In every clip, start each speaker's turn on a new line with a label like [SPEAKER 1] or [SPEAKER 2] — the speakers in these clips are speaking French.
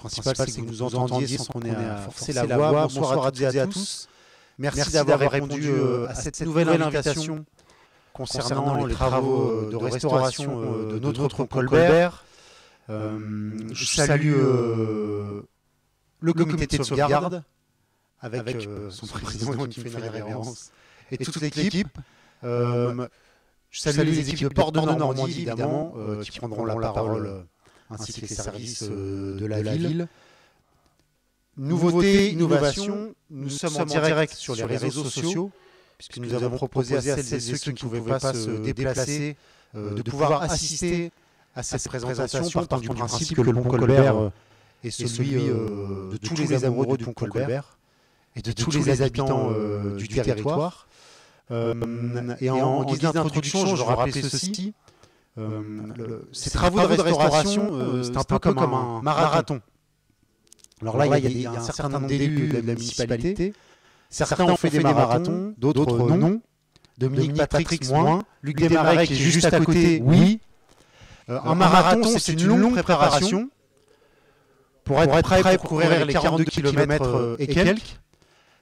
[SPEAKER 1] principal, c'est que vous nous entendiez sans qu'on ait à forcer la voix. Bonsoir à toutes et à tous. Merci d'avoir répondu à cette nouvelle invitation concernant les travaux de restauration de notre pont Colbert. Je salue le comité de sauvegarde avec son président qui me fait une révérence et toute l'équipe. Je salue les équipes de Port de Normandie, évidemment, qui prendront la parole, ainsi que les services de la ville. Nouveauté, innovation, nous sommes en direct sur les réseaux sociaux, puisque nous avons proposé à celles et ceux qui ne pouvaient pas se déplacer de pouvoir assister à cette présentation, partant du principe que le pont Colbert est celui de tous les amoureux du pont Colbert et de tous les habitants du territoire. Et en guise d'introduction, je rappelle ceci. Ces travaux de restauration, c'est un peu comme un marathon. Alors là, il y a un certain nombre d'élus de la municipalité. Certains ont fait des marathons, d'autres non. Dominique Patrick, moins. Luc Desmarais, qui est juste à côté, oui. Un marathon, c'est une longue préparation pour être prêt pour courir les 42 km et quelques.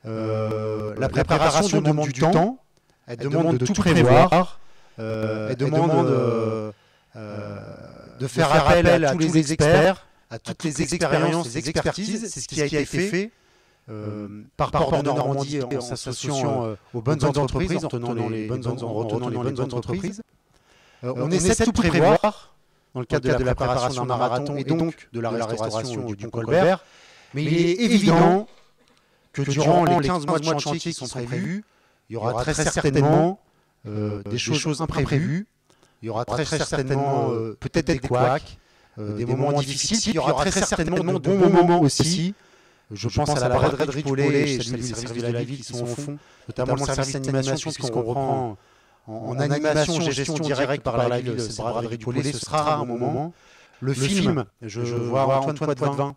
[SPEAKER 1] La préparation demande du temps, elle demande de tout prévoir, elle demande de faire appel à tous les experts, à toutes les expériences, les expertises. C'est ce qui a été fait par Port de Normandie en s'associant aux bonnes entreprises, en retenant les bonnes entreprises. On essaie de tout prévoir dans le cadre de la préparation d'un marathon et donc de la restauration du pont Colbert. Mais il est évident que durant les 15 mois de chantier qui sont prévus, il y aura très certainement des choses imprévues. Il y aura très certainement peut-être des couacs, des moments difficiles. Puis il y aura très certainement de bons moments aussi. Je pense à la braderie du Paulet, et les services de la ville qui sont au fond, notamment le service d'animation, puisqu'on reprend en animation, gestion directe par la ville, cette braderie du Paulet, ce sera un moment. Le film, je vois Antoine Poitvin,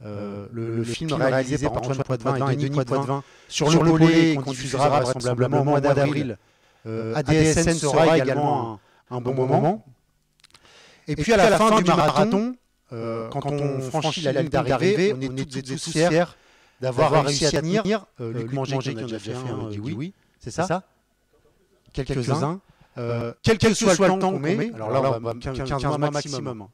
[SPEAKER 1] le film réalisé par Antoine Poitvin et Denis Poitvin sur le Paulet, qu'on diffusera vraisemblablement au mois d'avril. ADSN sera également un bon moment. Et puis à la fin du marathon, quand on franchit la ligne d'arrivée, on est toutes et tous fiers d'avoir réussi à tenir. Luc Manger, qui en a déjà fait un, dit oui, c'est ça. Quelques-uns. Quel que soit le temps qu'on met, alors là, on va 15 mois maximum.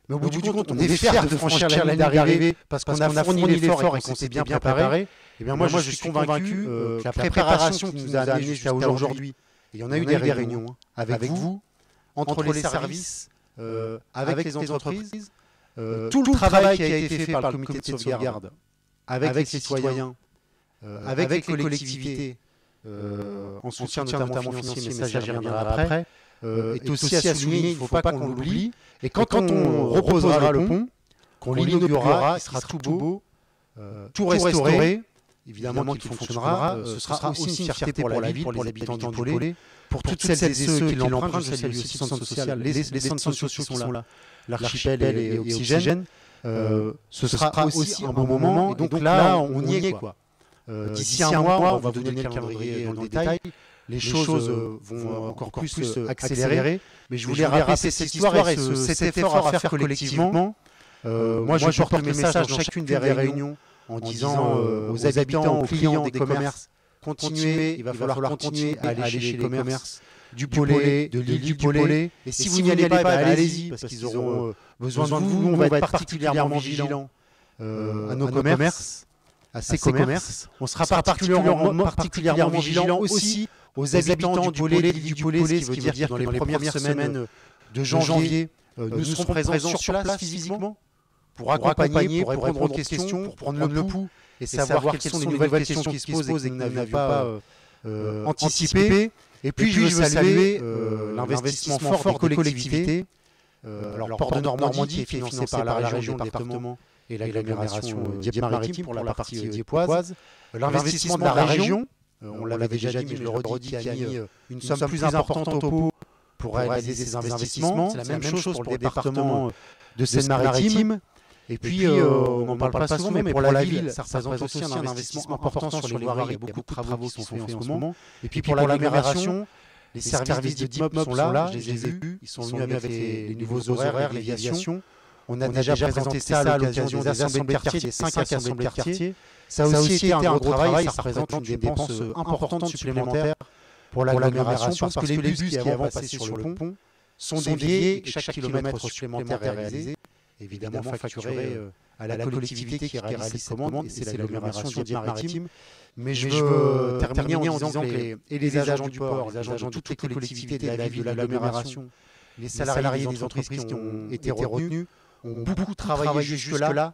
[SPEAKER 1] Mais au bout du compte, on est fiers de franchir la ligne d'arrivée parce qu'on a fourni l'effort et qu'on s'est bien préparé. Et bien moi, je suis convaincu que la préparation qui nous a amené jusqu'à aujourd'hui, il y en a eu des réunions avec vous, entre les services, avec les entreprises, tout le travail qui a été fait par le comité de sauvegarde, avec les citoyens, avec les collectivités, en soutien notamment financier, mais ça j'y reviendrai après, est aussi à souligner, il ne faut pas qu'on l'oublie. Et quand on reposera le pont, qu'on l'inaugurera, il sera tout beau, tout restauré, évidemment qu'il fonctionnera, ce sera aussi une fierté pour la ville, pour les habitants du Paulet, pour toutes celles et ceux qui l'empruntent. Je salue aussi le centre social, les centres sociaux qui sont là, l'Archipel et Oxygène. Ce sera aussi un bon moment, et donc là, on y est, quoi. D'ici un mois, on va vous donner le calendrier dans le détail. Les choses vont encore plus accélérer. Mais je voulais rappeler cette histoire et cet effort à faire collectivement. Moi, je porte le message dans chacune des réunions en disant aux habitants, aux clients des commerces, continuez, il va falloir continuer à aller chez les commerces du Paulet, de l'île du Paulet. Et si vous n'y allez pas, allez-y, parce qu'ils auront besoin de vous. Nous, on va être particulièrement vigilants à nos commerces, à ces commerces. On sera particulièrement vigilants aussi aux habitants du Paulet, de l'île du Paulet, ce qui veut dire que dans les premières semaines de janvier, nous serons présents sur place physiquement pour accompagner, pour répondre aux questions, pour prendre le pouls et savoir quelles sont les nouvelles questions qui se posent et que nous n'avions pas anticipées. Et puis je veux saluer l'investissement fort des collectivités. Alors Port de Normandie, qui est financé par la région, le département et l'agglomération Dieppe-Maritime pour la partie diepoise. L'investissement de la région, on l'avait déjà dit, mais je le redis, qui a mis une somme plus importante au pot pour réaliser ces investissements. C'est la même chose pour le département de Seine-Maritime. Et puis, on n'en parle pas souvent, mais pour la ville, ça représente aussi un investissement important sur les voiries. Il y a beaucoup de travaux qui sont faits en ce moment. Et puis pour l'agglomération, les services de DIPMOB sont là, je les ai vus. Ils sont venus avec les nouveaux horaires, l'aviation. On a déjà présenté ça à l'occasion des assemblées de quartier, des 5 assemblées de quartier. Ça a aussi été un gros travail, ça représente une dépense importante supplémentaire pour l'agglomération, parce que les bus qui avant passaient sur le pont sont déviés, chaque kilomètre supplémentaire réalisé, évidemment facturé à la collectivité qui réalise cette commande, et c'est l'agglomération Dieppe-Maritime. Mais je veux terminer en disant que les agents du port, les agents de toutes les collectivités de la ville de l'agglomération, les salariés des entreprises qui ont été retenus, ont beaucoup travaillé jusque-là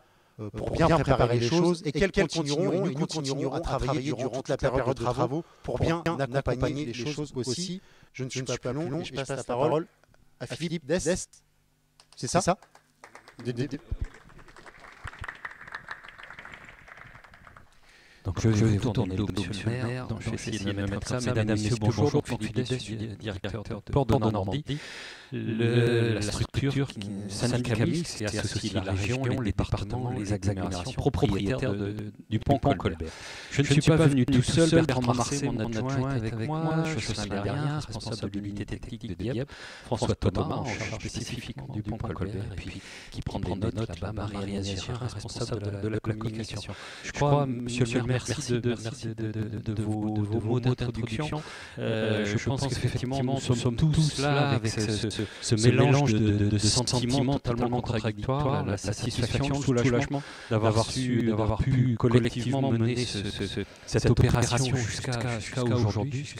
[SPEAKER 1] pour bien préparer les choses, et qu'elles continueront, et nous continuerons à travailler durant toute la période de travaux pour bien accompagner les choses aussi. Je ne suis pas plus long, et je passe la parole à Philippe Dest. C'est ça?
[SPEAKER 2] Donc je vais vous tourner le dos, monsieur le maire. Je vais essayer de me mettre comme ça. Mesdames, Messieurs, bonjour. Philippe Dest, je suis directeur de Port de Normandie. La structure syndicale qui associe la région, les départements, les agglomérations propriétaires du pont Colbert. Je ne suis pas venu tout seul. Bertrand Marcet, mon adjoint, est avec moi. Jocelyn Lérien, responsable de l'unité technique de Dieppe. François Thomas, en charge spécifiquement du pont Colbert, et puis qui prend des notes là-bas. Marie-Agnès, responsable de la communication. Je crois, monsieur le maire, merci de vos mots d'introduction. Je pense qu'effectivement, nous sommes tous là avec ce mélange de sentiments totalement contradictoires, la satisfaction, le soulagement d'avoir pu collectivement mener cette opération jusqu'à aujourd'hui,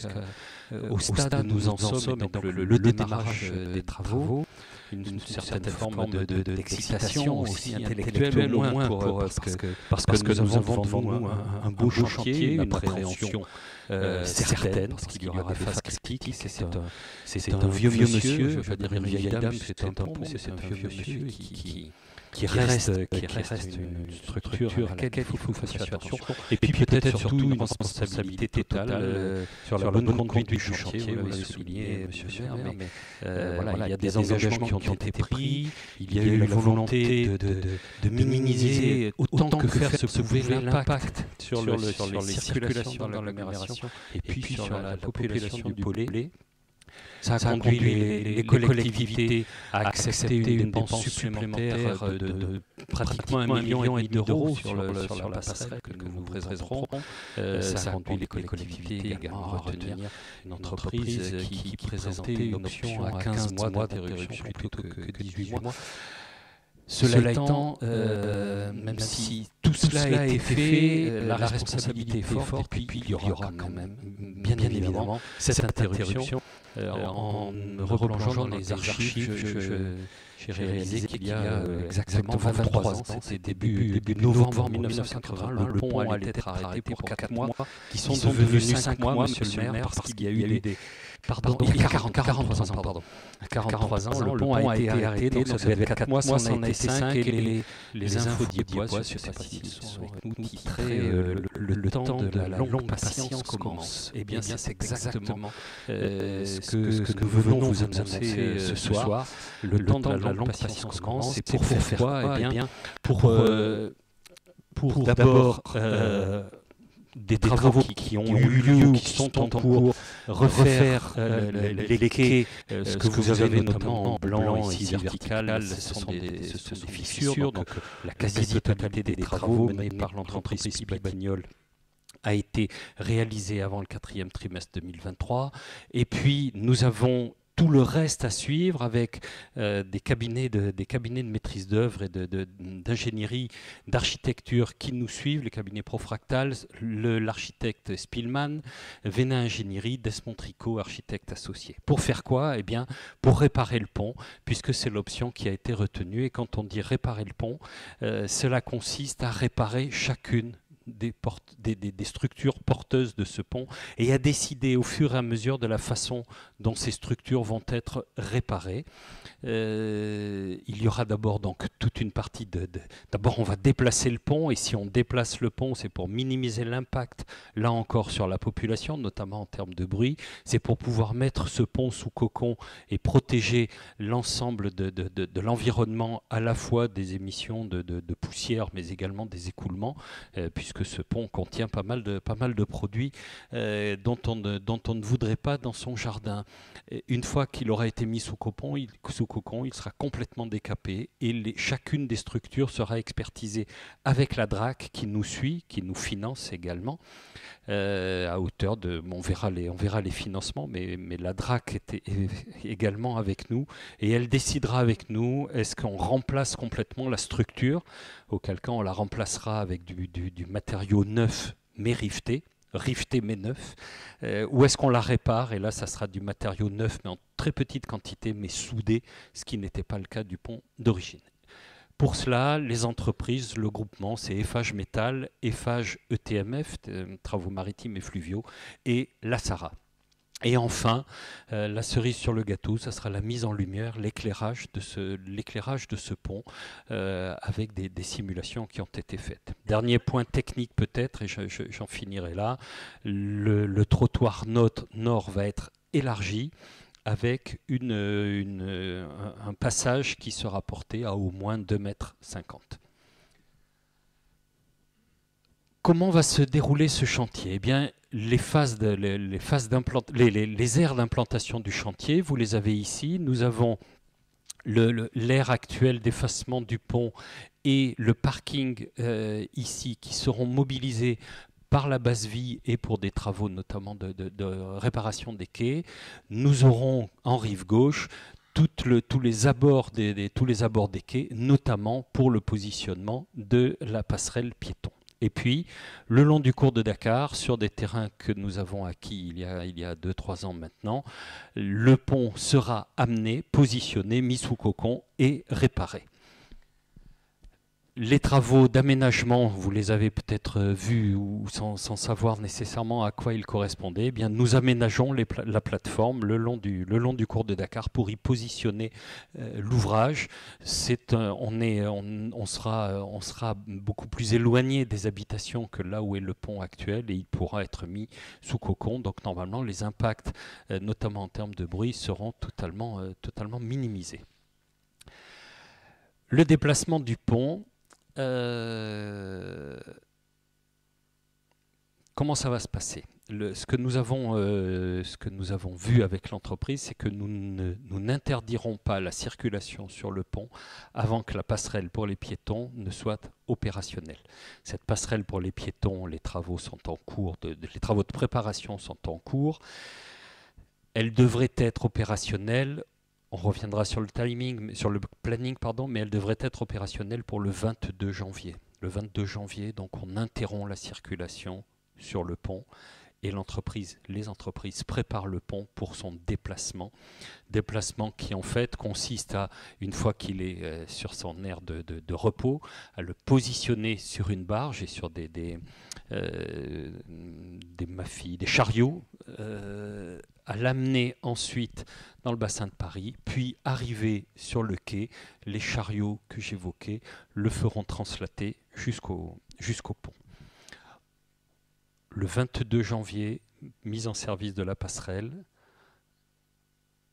[SPEAKER 2] au stade où nous en sommes, donc le démarrage des travaux. Une certaine forme d'excitation aussi intellectuelle, au moins, parce que nous avons devant nous un beau chantier, une appréhension certaine, parce qu'il y aura des phases critiques. C'est un vieux monsieur, je veux dire une vieille dame, c'est un pont, mais c'est un vieux monsieur qui reste une structure à laquelle il faut faire attention. Et puis peut-être surtout une responsabilité totale sur la bonne conduite du chantier, vous l'avez souligné, monsieur le maire, mais voilà, il y a des engagements qui ont été pris, il y a eu la volonté de minimiser autant que faire se pouvait l'impact sur les circulations dans l'agglomération et puis sur la population du Pollet. Ça a conduit les collectivités à accepter une dépense supplémentaire de pratiquement 1,5 million d'euros sur la passerelle que nous vous présenterons. Ça a conduit les collectivités également à retenir une entreprise qui présentait une option à 15 mois d'interruption plutôt que 18 mois. Cela étant, même si tout cela a été fait, la responsabilité est forte, et puis il y aura quand même, bien évidemment, cette interruption. En me replongeant dans les archives, j'ai réalisé qu'il y a exactement 23 ans, c'était début novembre 1980, le pont allait être arrêté pour 4 mois, qui sont devenus 5 mois, monsieur le maire, parce qu'il y a eu des... Pardon, il y a 43 ans, pardon. À 43 ans, le pont a été arrêté, donc ça devait être 4 mois, ça en a été 5, et les infos diepois, je ne sais pas s'ils sont avec nous, titrés le temps de la longue patience commence. Eh bien, c'est exactement ce que nous venons vous annoncer ce soir. Le temps de la longue patience commence, et pour faire quoi? Eh bien, pour d'abord... des travaux qui ont eu lieu ou qui sont en cours, refaire les quais, ce que vous avez notamment en blanc ici vertical, ce sont des fissures, donc la quasi-totalité des travaux menés par l'entreprise Pibagnol a été réalisée avant le 4e trimestre 2023. Et puis nous avons tout le reste à suivre avec des cabinets de maîtrise d'œuvre et d'ingénierie, d'architecture qui nous suivent, les cabinets Profractal, l'architecte Spillman, Vénin Ingénierie, Desmond Tricot, architecte associé. Pour faire quoi? Eh bien, pour réparer le pont, puisque c'est l'option qui a été retenue. Et quand on dit réparer le pont, cela consiste à réparer chacune des structures porteuses de ce pont et à décider au fur et à mesure de la façon dont ces structures vont être réparées. Il y aura d'abord donc toute une partie d'abord on va déplacer le pont, et si on déplace le pont, c'est pour minimiser l'impact là encore sur la population, notamment en termes de bruit. C'est pour pouvoir mettre ce pont sous cocon et protéger l'ensemble de l'environnement, à la fois des émissions de poussière mais également des écoulements, puisque puisque ce pont contient pas mal de produits dont on ne voudrait pas dans son jardin. Et une fois qu'il aura été mis sous cocon, il sera complètement décapé et chacune des structures sera expertisée avec la DRAC qui nous suit, qui nous finance également. À hauteur de, on verra les financements, mais la DRAC est également avec nous et elle décidera avec nous est-ce qu'on remplace complètement la structure, auquel cas on la remplacera avec du matériau neuf mais rifté mais neuf, ou est-ce qu'on la répare et là ça sera du matériau neuf mais en très petite quantité mais soudé, ce qui n'était pas le cas du pont d'origine. Pour cela, les entreprises, le groupement, c'est Eiffage Métal, Eiffage ETMF, Travaux Maritimes et Fluviaux, et la SARA. Et enfin, la cerise sur le gâteau, ça sera la mise en lumière, l'éclairage de ce pont avec des simulations qui ont été faites. Dernier point technique peut-être, et j'en finirai là, le trottoir nord va être élargi, avec un passage qui sera porté à au moins 2,50 mètres. Comment va se dérouler ce chantier ? Eh bien, les aires d'implantation du chantier, vous les avez ici. Nous avons l'aire actuelle d'effacement du pont et le parking ici qui seront mobilisés par la basse vie et pour des travaux notamment de réparation des quais. Nous aurons en rive gauche tous les abords des quais, notamment pour le positionnement de la passerelle piéton. Et puis, le long du cours de Dakar, sur des terrains que nous avons acquis il y a 2-3 ans maintenant, le pont sera amené, positionné, mis sous cocon et réparé. Les travaux d'aménagement, vous les avez peut-être vus ou sans savoir nécessairement à quoi ils correspondaient. Eh bien, nous aménageons la plateforme le long du cours de Dakar pour y positionner l'ouvrage. On sera beaucoup plus éloigné des habitations que là où est le pont actuel et il pourra être mis sous cocon. Donc normalement, les impacts, notamment en termes de bruit, seront totalement minimisés. Le déplacement du pont. Comment ça va se passer ? Ce que nous avons vu avec l'entreprise, c'est que nous n'interdirons pas la circulation sur le pont avant que la passerelle pour les piétons ne soit opérationnelle. Cette passerelle pour les piétons, les travaux sont en cours, les travaux de préparation sont en cours. Elle devrait être opérationnelle. On reviendra sur le planning, mais elle devrait être opérationnelle pour le 22 janvier. Le 22 janvier, donc on interrompt la circulation sur le pont et les entreprises préparent le pont pour son déplacement. Déplacement qui en fait consiste à, une fois qu'il est sur son aire de repos, à le positionner sur une barge et sur des chariots, à l'amener ensuite dans le bassin de Paris, puis arriver sur le quai. Les chariots que j'évoquais le feront translater jusqu'au pont. Le 22 janvier, mise en service de la passerelle,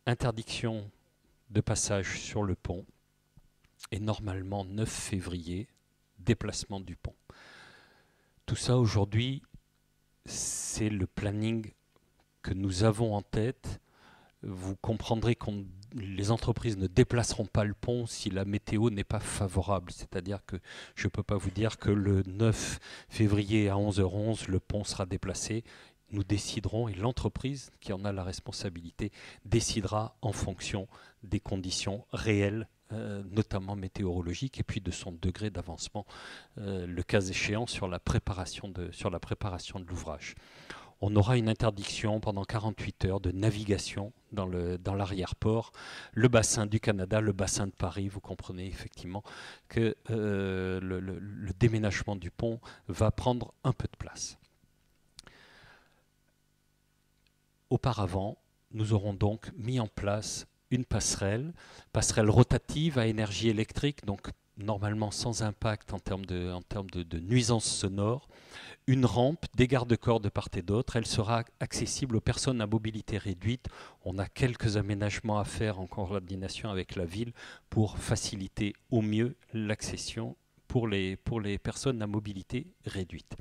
[SPEAKER 2] interdiction de passage sur le pont, et normalement 9 février, déplacement du pont. Tout ça aujourd'hui, c'est le planning que nous avons en tête. Vous comprendrez que les entreprises ne déplaceront pas le pont si la météo n'est pas favorable. C'est-à-dire que je ne peux pas vous dire que le 9 février à 11h11, le pont sera déplacé. Nous déciderons, et l'entreprise qui en a la responsabilité décidera en fonction des conditions réelles, notamment météorologiques, et puis de son degré d'avancement, le cas échéant sur la préparation de l'ouvrage. On aura une interdiction pendant 48 heures de navigation dans l'arrière-port, le bassin du Canada, le bassin de Paris. Vous comprenez effectivement que le déménagement du pont va prendre un peu de place. Auparavant, nous aurons donc mis en place une passerelle rotative à énergie électrique, donc normalement sans impact en termes de nuisances sonores, une rampe, des garde-corps de part et d'autre. Elle sera accessible aux personnes à mobilité réduite. On a quelques aménagements à faire en coordination avec la ville pour faciliter au mieux l'accession pour les personnes à mobilité réduite.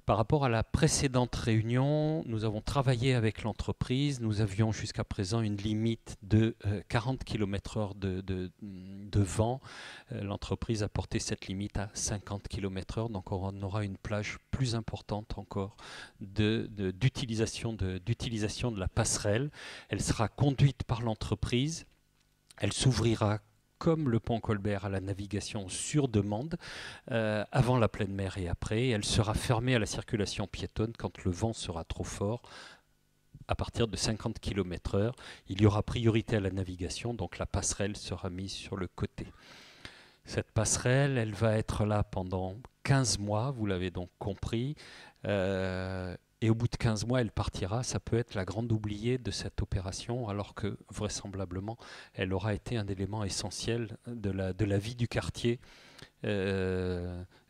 [SPEAKER 2] Par rapport à la précédente réunion, nous avons travaillé avec l'entreprise. Nous avions jusqu'à présent une limite de 40 km/h de vent. L'entreprise a porté cette limite à 50 km/h. Donc on aura une plage plus importante encore d'utilisation de la passerelle. Elle sera conduite par l'entreprise. Elle s'ouvrira comme le pont Colbert à la navigation sur demande, avant la pleine mer et après. Elle sera fermée à la circulation piétonne quand le vent sera trop fort, à partir de 50 km/h. Il y aura priorité à la navigation, donc la passerelle sera mise sur le côté. Cette passerelle, elle va être là pendant 15 mois, vous l'avez donc compris. Et au bout de 15 mois, elle partira. Ça peut être la grande oubliée de cette opération, alors que vraisemblablement, elle aura été un élément essentiel de la vie du quartier. Et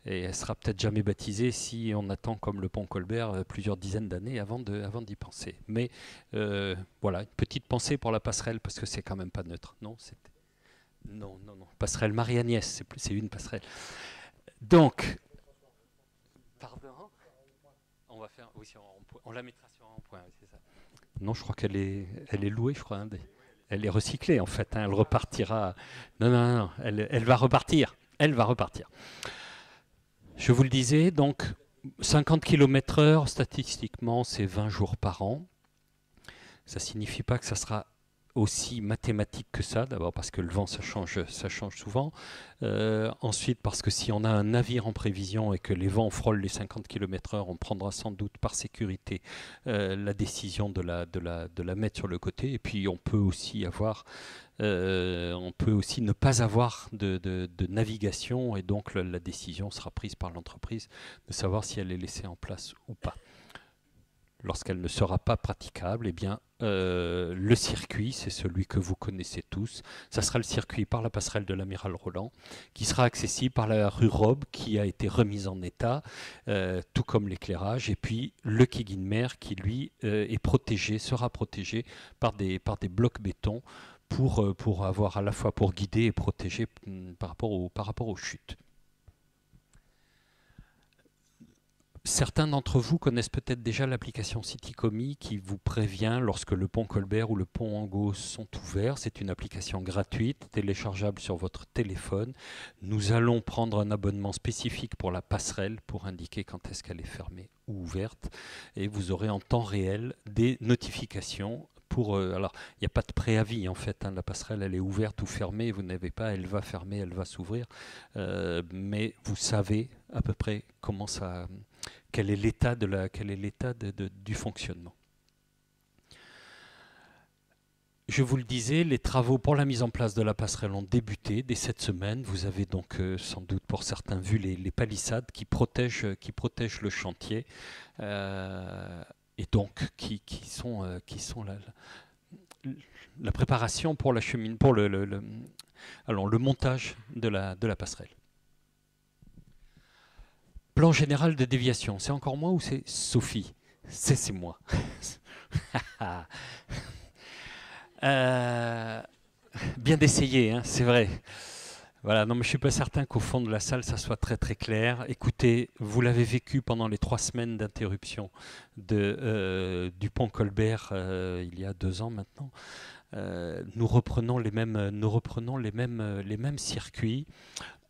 [SPEAKER 2] elle sera peut-être jamais baptisée si on attend, comme le pont Colbert, plusieurs dizaines d'années avant d'y penser. Mais voilà, une petite pensée pour la passerelle, parce que c'est quand même pas neutre. Non, non. Passerelle Marie-Agnès, c'est une passerelle. Donc, pardon. On va faire, oui, on la mettra sur un rond-point, oui, c'est ça. Non, je crois qu'elle est louée, je crois. Hein, elle est recyclée, en fait. Hein, elle repartira. Non, elle va repartir. Elle va repartir. Je vous le disais, donc, 50 km/h, statistiquement, c'est 20 jours par an. Ça ne signifie pas que ça sera aussi mathématique que ça, d'abord parce que le vent ça change souvent, ensuite parce que si on a un navire en prévision et que les vents frôlent les 50 km/h, on prendra sans doute par sécurité la décision de la mettre sur le côté, et puis on peut aussi ne pas avoir de navigation, et donc la décision sera prise par l'entreprise de savoir si elle est laissée en place ou pas. Lorsqu'elle ne sera pas praticable, eh bien, le circuit, c'est celui que vous connaissez tous. Ça sera le circuit par la passerelle de l'Amiral Roland, qui sera accessible par la rue Robbe, qui a été remise en état, tout comme l'éclairage, et puis le quai Guinemer, qui lui sera protégé par des blocs béton pour avoir à la fois pour guider et protéger par rapport aux chutes. Certains d'entre vous connaissent peut-être déjà l'application Citycomi qui vous prévient lorsque le pont Colbert ou le pont Angot sont ouverts. C'est une application gratuite, téléchargeable sur votre téléphone. Nous allons prendre un abonnement spécifique pour la passerelle pour indiquer quand est-ce qu'elle est fermée ou ouverte. Et vous aurez en temps réel des notifications. Alors, il n'y a pas de préavis en fait, hein, la passerelle elle est ouverte ou fermée, vous n'avez pas, elle va fermer, elle va s'ouvrir, mais vous savez à peu près quel est l'état du fonctionnement. Je vous le disais, les travaux pour la mise en place de la passerelle ont débuté dès cette semaine. Vous avez donc sans doute pour certains vu les palissades qui protègent le chantier. Et donc qui sont la préparation pour le montage de la passerelle. Plan général de déviation, c'est encore moi ou c'est Sophie? C'est moi. Bien d'essayer, hein, c'est vrai. Voilà, non, mais je ne suis pas certain qu'au fond de la salle, ça soit très très clair. Écoutez, vous l'avez vécu pendant les 3 semaines d'interruption du pont Colbert il y a 2 ans maintenant. Nous reprenons les mêmes circuits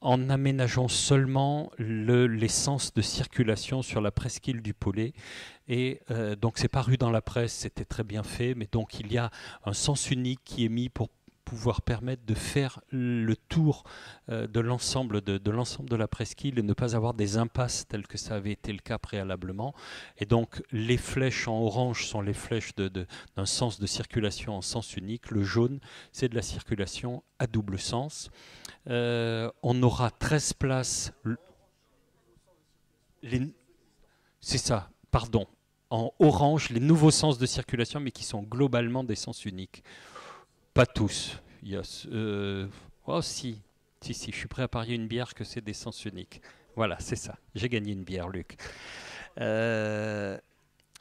[SPEAKER 2] en aménageant seulement les sens de circulation sur la presqu'île du Paulet. Et donc c'est paru dans la presse, c'était très bien fait, mais donc il y a un sens unique qui est mis pour pouvoir permettre de faire le tour de l'ensemble de la presqu'île et ne pas avoir des impasses telles que ça avait été le cas préalablement. Et donc les flèches en orange sont les flèches d'un sens de circulation en sens unique. Le jaune, c'est de la circulation à double sens. On aura 13 places. C'est ça, pardon. En orange, les nouveaux sens de circulation, mais qui sont globalement des sens uniques. Pas tous. Si, je suis prêt à parier une bière que c'est des sens uniques. Voilà, c'est ça. J'ai gagné une bière, Luc.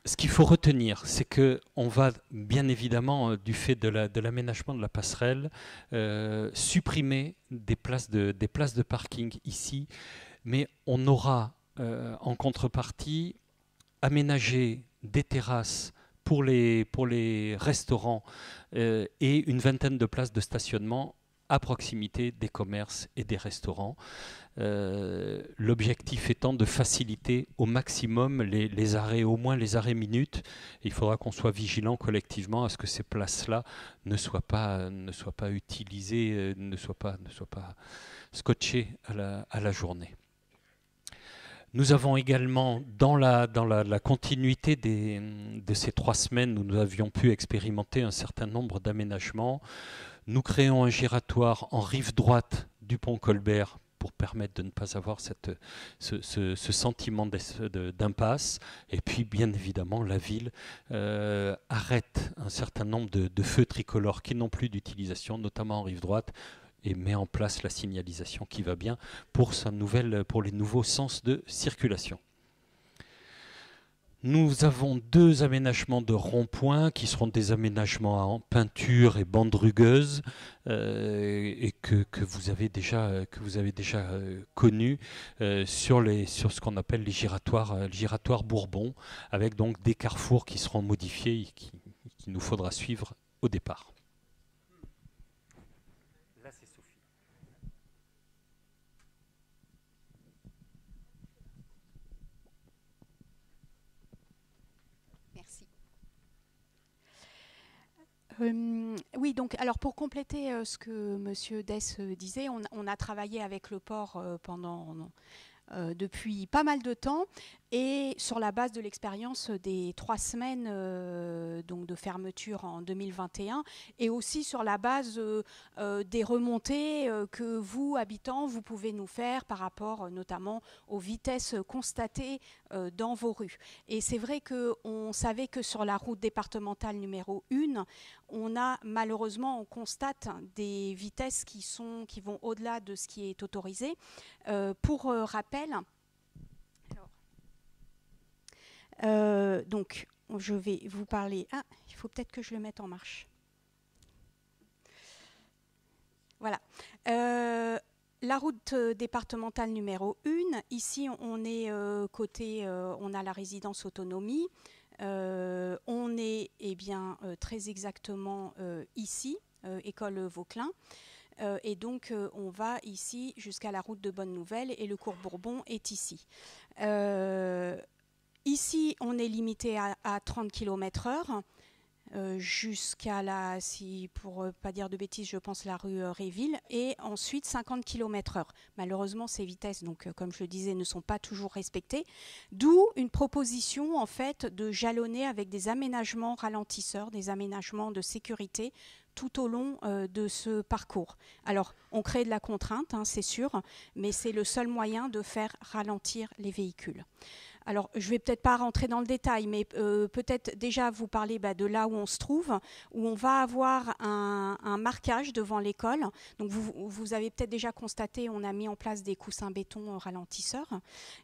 [SPEAKER 2] Ce qu'il faut retenir, c'est qu'on va bien évidemment, du fait de l'aménagement de la passerelle, supprimer des places de parking ici, mais on aura en contrepartie aménagé des terrasses pour les restaurants et une vingtaine de places de stationnement à proximité des commerces et des restaurants. L'objectif étant de faciliter au maximum les arrêts, au moins les arrêts minutes. Il faudra qu'on soit vigilant collectivement à ce que ces places-là ne soient pas utilisées, ne soient pas scotchées à la journée. Nous avons également, dans la continuité de ces 3 semaines où nous avions pu expérimenter un certain nombre d'aménagements, nous créons un giratoire en rive droite du pont Colbert pour permettre de ne pas avoir ce sentiment d'impasse. Et puis, bien évidemment, la ville arrête un certain nombre de feux tricolores qui n'ont plus d'utilisation, notamment en rive droite, et met en place la signalisation qui va bien pour les nouveaux sens de circulation. Nous avons 2 aménagements de ronds-points qui seront des aménagements en peinture et bande rugueuse et que vous avez déjà connus sur ce qu'on appelle les giratoires Bourbon, avec donc des carrefours qui seront modifiés et qu'il nous faudra suivre au départ. Là, c'est Sophie.
[SPEAKER 3] Merci. Oui, donc alors pour compléter ce que Monsieur Dess disait, on a travaillé avec le port depuis pas mal de temps, et sur la base de l'expérience des 3 semaines donc de fermeture en 2021, et aussi sur la base des remontées que vous, habitants, vous pouvez nous faire par rapport notamment aux vitesses constatées dans vos rues. Et c'est vrai qu'on savait que sur la route départementale numéro 1, on constate des vitesses qui vont au-delà de ce qui est autorisé. Pour rappel, donc je vais vous parler. Ah, il faut peut-être que je le mette en marche. Voilà. La route départementale numéro 1, ici on est on a la résidence autonomie. On est très exactement ici, école Vauquelin. Et donc on va ici jusqu'à la route de Bonne Nouvelle et le cours Bourbon est ici. Ici on est limité à 30 km/h jusqu'à pour pas dire de bêtises, je pense la rue Réville, et ensuite 50 km/h. Malheureusement ces vitesses, donc comme je le disais, ne sont pas toujours respectées, d'où une proposition en fait de jalonner avec des aménagements ralentisseurs, des aménagements de sécurité tout au long de ce parcours. Alors, on crée de la contrainte, hein, c'est sûr, mais c'est le seul moyen de faire ralentir les véhicules. Alors, je ne vais peut-être pas rentrer dans le détail, mais peut-être déjà vous parler de là où on se trouve, où on va avoir un marquage devant l'école. Donc, vous avez peut-être déjà constaté, on a mis en place des coussins béton ralentisseurs.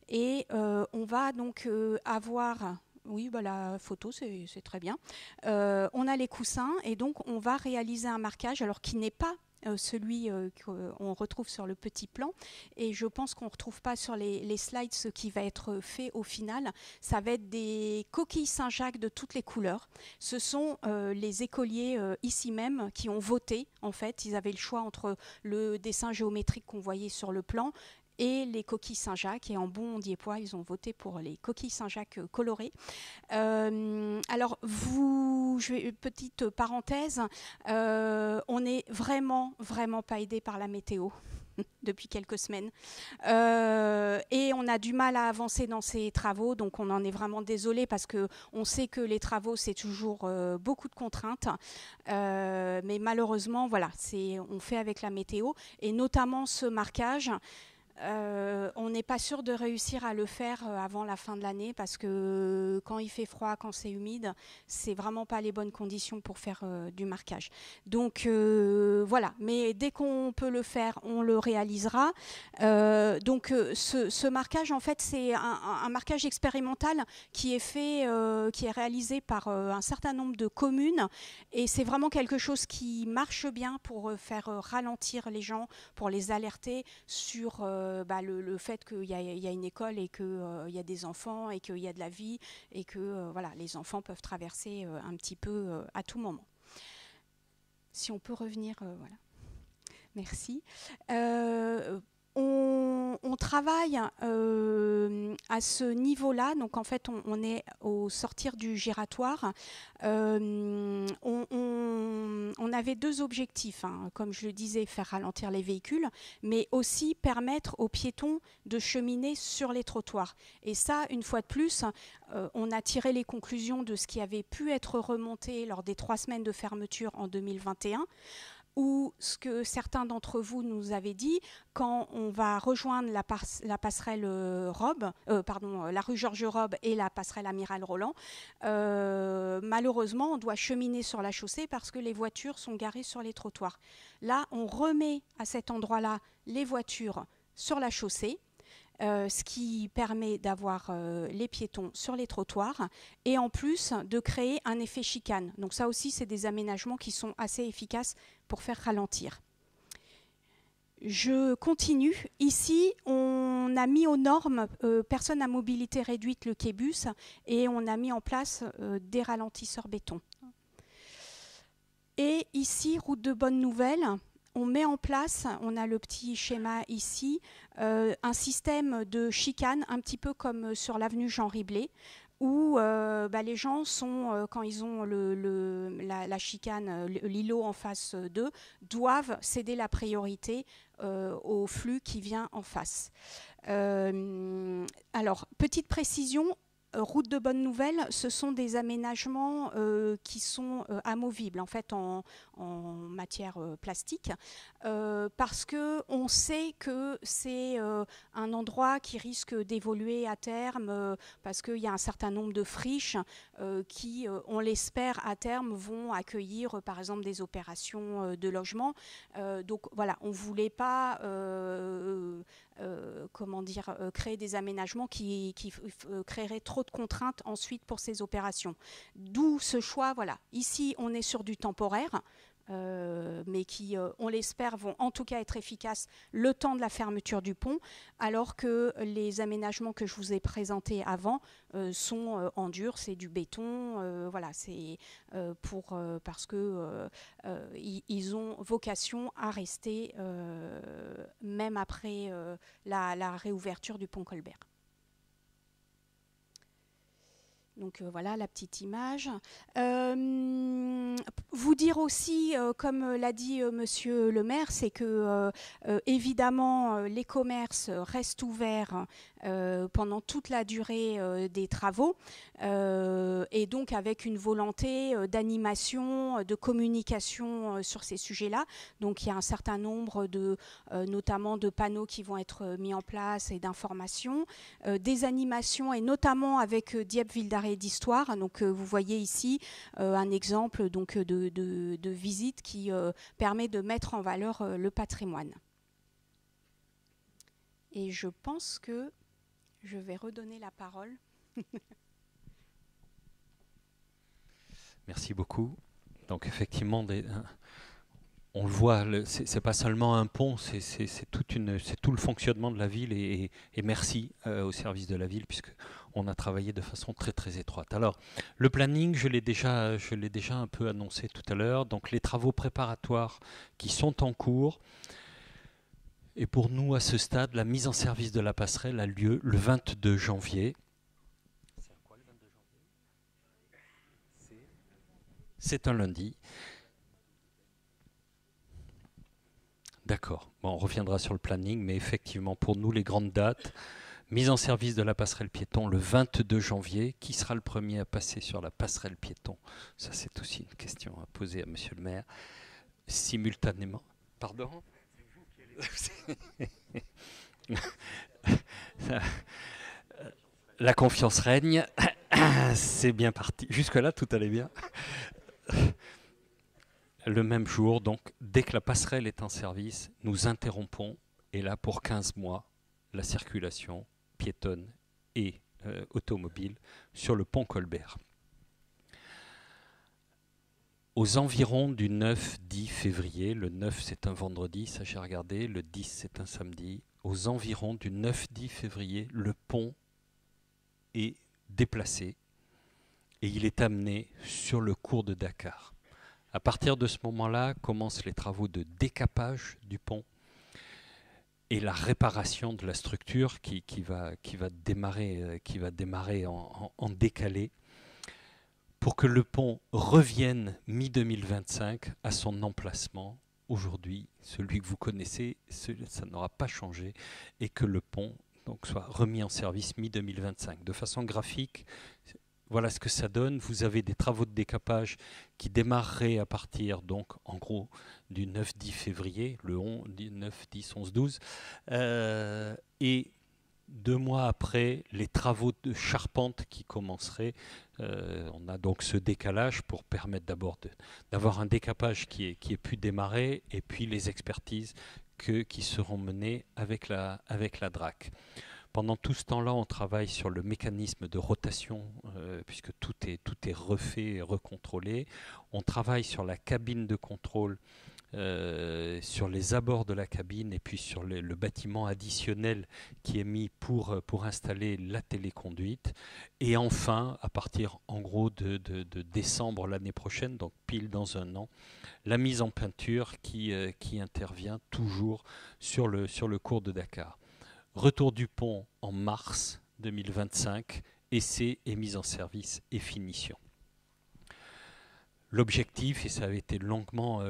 [SPEAKER 3] Et on va donc avoir... Oui, la photo, c'est très bien. On a les coussins et donc on va réaliser un marquage, alors qui n'est pas celui qu'on retrouve sur le petit plan, et je pense qu'on ne retrouve pas sur les slides ce qui va être fait au final. Ça va être des coquilles Saint-Jacques de toutes les couleurs. Ce sont les écoliers ici même qui ont voté. En fait, ils avaient le choix entre le dessin géométrique qu'on voyait sur le plan et les coquilles Saint-Jacques, et en bon diépois, ils ont voté pour les coquilles Saint-Jacques colorées. Alors, petite parenthèse, on n'est vraiment pas aidé par la météo depuis quelques semaines. Et on a du mal à avancer dans ces travaux, donc on en est vraiment désolé parce qu'on sait que les travaux, c'est toujours beaucoup de contraintes. Mais malheureusement, voilà, on fait avec la météo, et notamment ce marquage. On n'est pas sûr de réussir à le faire avant la fin de l'année parce que quand il fait froid, quand c'est humide, c'est vraiment pas les bonnes conditions pour faire du marquage. Donc voilà, mais dès qu'on peut le faire, on le réalisera. Donc ce marquage, en fait, c'est un marquage expérimental qui est fait, qui est réalisé par un certain nombre de communes, et c'est vraiment quelque chose qui marche bien pour faire ralentir les gens, pour les alerter sur le fait qu'il y a une école et qu'il y a des enfants et qu'il y a de la vie et que voilà, les enfants peuvent traverser un petit peu à tout moment. Si on peut revenir, voilà. Merci. On travaille à ce niveau-là, donc en fait on est au sortir du giratoire. On avait deux objectifs, hein, comme je le disais, faire ralentir les véhicules, mais aussi permettre aux piétons de cheminer sur les trottoirs. Et ça, une fois de plus, on a tiré les conclusions de ce qui avait pu être remonté lors des 3 semaines de fermeture en 2021. Ou ce que certains d'entre vous nous avaient dit, quand on va rejoindre la passerelle la rue Georges-Robe et la passerelle Amiral Roland, malheureusement, on doit cheminer sur la chaussée parce que les voitures sont garées sur les trottoirs. Là, on remet à cet endroit-là les voitures sur la chaussée, ce qui permet d'avoir les piétons sur les trottoirs et en plus de créer un effet chicane. Donc ça aussi, c'est des aménagements qui sont assez efficaces pour faire ralentir. Je continue. Ici, on a mis aux normes personnes à mobilité réduite, le quai-bus, et on a mis en place des ralentisseurs béton. Et ici, route de Bonne-Nouvelle, on met en place, on a le petit schéma ici, un système de chicane, un petit peu comme sur l'avenue Jean Riblet, où les gens sont, quand ils ont la chicane, l'îlot en face d'eux, doivent céder la priorité au flux qui vient en face. Alors, petite précision, route de Bonne-Nouvelle, ce sont des aménagements qui sont amovibles en fait en matière plastique parce qu'on sait que c'est un endroit qui risque d'évoluer à terme parce qu'il y a un certain nombre de friches qui, on l'espère, à terme vont accueillir par exemple des opérations de logement. Donc voilà, on ne voulait pas créer des aménagements qui créeraient trop de contraintes ensuite pour ces opérations. D'où ce choix, voilà. Ici, on est sur du temporaire, mais qui, on l'espère, vont en tout cas être efficaces le temps de la fermeture du pont, alors que les aménagements que je vous ai présentés avant sont en dur, c'est du béton, voilà, c'est parce que ils ont vocation à rester même après la réouverture du pont Colbert. Donc voilà la petite image. Vous dire aussi, comme l'a dit Monsieur le maire, c'est que évidemment les commerces restent ouverts pendant toute la durée des travaux et donc avec une volonté d'animation, de communication sur ces sujets-là. Donc il y a un certain nombre notamment de panneaux qui vont être mis en place et d'informations, des animations et notamment avec Dieppe Ville d'Arrêt d'Histoire. Donc vous voyez ici un exemple donc, de visite qui permet de mettre en valeur le patrimoine. Et je pense que je vais redonner la parole.
[SPEAKER 2] Merci beaucoup. Donc effectivement, on le voit, c'est pas seulement un pont, c'est tout le fonctionnement de la ville et merci au service de la ville puisque on a travaillé de façon très très étroite. Alors le planning, je l'ai déjà un peu annoncé tout à l'heure. Donc les travaux préparatoires qui sont en cours. Et pour nous à ce stade, la mise en service de la passerelle a lieu le 22 janvier. C'est un lundi. D'accord. Bon, on reviendra sur le planning, mais effectivement, pour nous, les grandes dates, mise en service de la passerelle piéton le 22 janvier. Qui sera le premier à passer sur la passerelle piéton? Ça, c'est aussi une question à poser à Monsieur le maire. Simultanément. Pardon? La confiance règne. C'est bien parti. Jusque-là, tout allait bien. Le même jour, donc, dès que la passerelle est en service, nous interrompons, et là, pour 15 mois, la circulation piétonne et automobile sur le pont Colbert. Aux environs du 9-10 février, le 9 c'est un vendredi, ça j'ai regardé, le 10 c'est un samedi, aux environs du 9-10 février, le pont est déplacé et il est amené sur le cours de Dakar. À partir de ce moment-là, commencent les travaux de décapage du pont et la réparation de la structure qui va démarrer en décalé pour que le pont revienne mi-2025 à son emplacement. Aujourd'hui, celui que vous connaissez, ça n'aura pas changé, et que le pont donc, soit remis en service mi-2025. De façon graphique, voilà ce que ça donne. Vous avez des travaux de décapage qui démarreraient à partir, donc, en gros, du 9-10 février, le 9, 10, 11, 12, et 2 mois après, les travaux de charpente qui commenceraient. On a donc ce décalage pour permettre d'abord d'avoir un décapage qui ait pu démarrer, et puis les expertises qui seront menées avec la DRAC. Pendant tout ce temps-là, on travaille sur le mécanisme de rotation, puisque tout est refait et recontrôlé. On travaille sur la cabine de contrôle, sur les abords de la cabine, et puis sur le bâtiment additionnel qui est mis pour installer la téléconduite. Et enfin, à partir en gros de décembre l'année prochaine, donc pile dans un an, la mise en peinture qui intervient toujours sur le cours de Dakar. Retour du pont en mars 2025, essai et mise en service et finition. L'objectif, et ça avait été longuement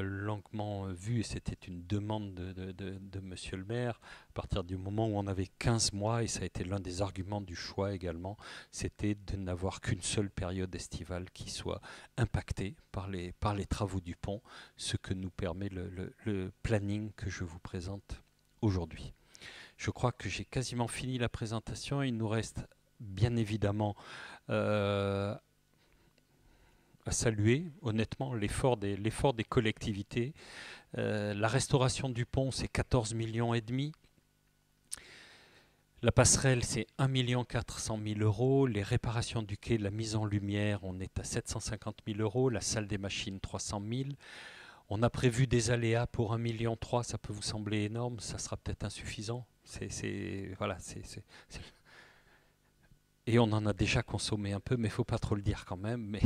[SPEAKER 2] vu, et c'était une demande de monsieur le maire, à partir du moment où on avait 15 mois, et ça a été l'un des arguments du choix également, c'était de n'avoir qu'une seule période estivale qui soit impactée par les travaux du pont, ce que nous permet le planning que je vous présente aujourd'hui. Je crois que j'ai quasiment fini la présentation. Il nous reste bien évidemment à saluer honnêtement l'effort des collectivités. La restauration du pont, c'est 14,5 millions. La passerelle, c'est 1,4 million €. Les réparations du quai, la mise en lumière, on est à 750 000 €. La salle des machines, 300 000. On a prévu des aléas pour 1,3 million. Ça peut vous sembler énorme, ça sera peut-être insuffisant. Et on en a déjà consommé un peu, mais il ne faut pas trop le dire quand même. Mais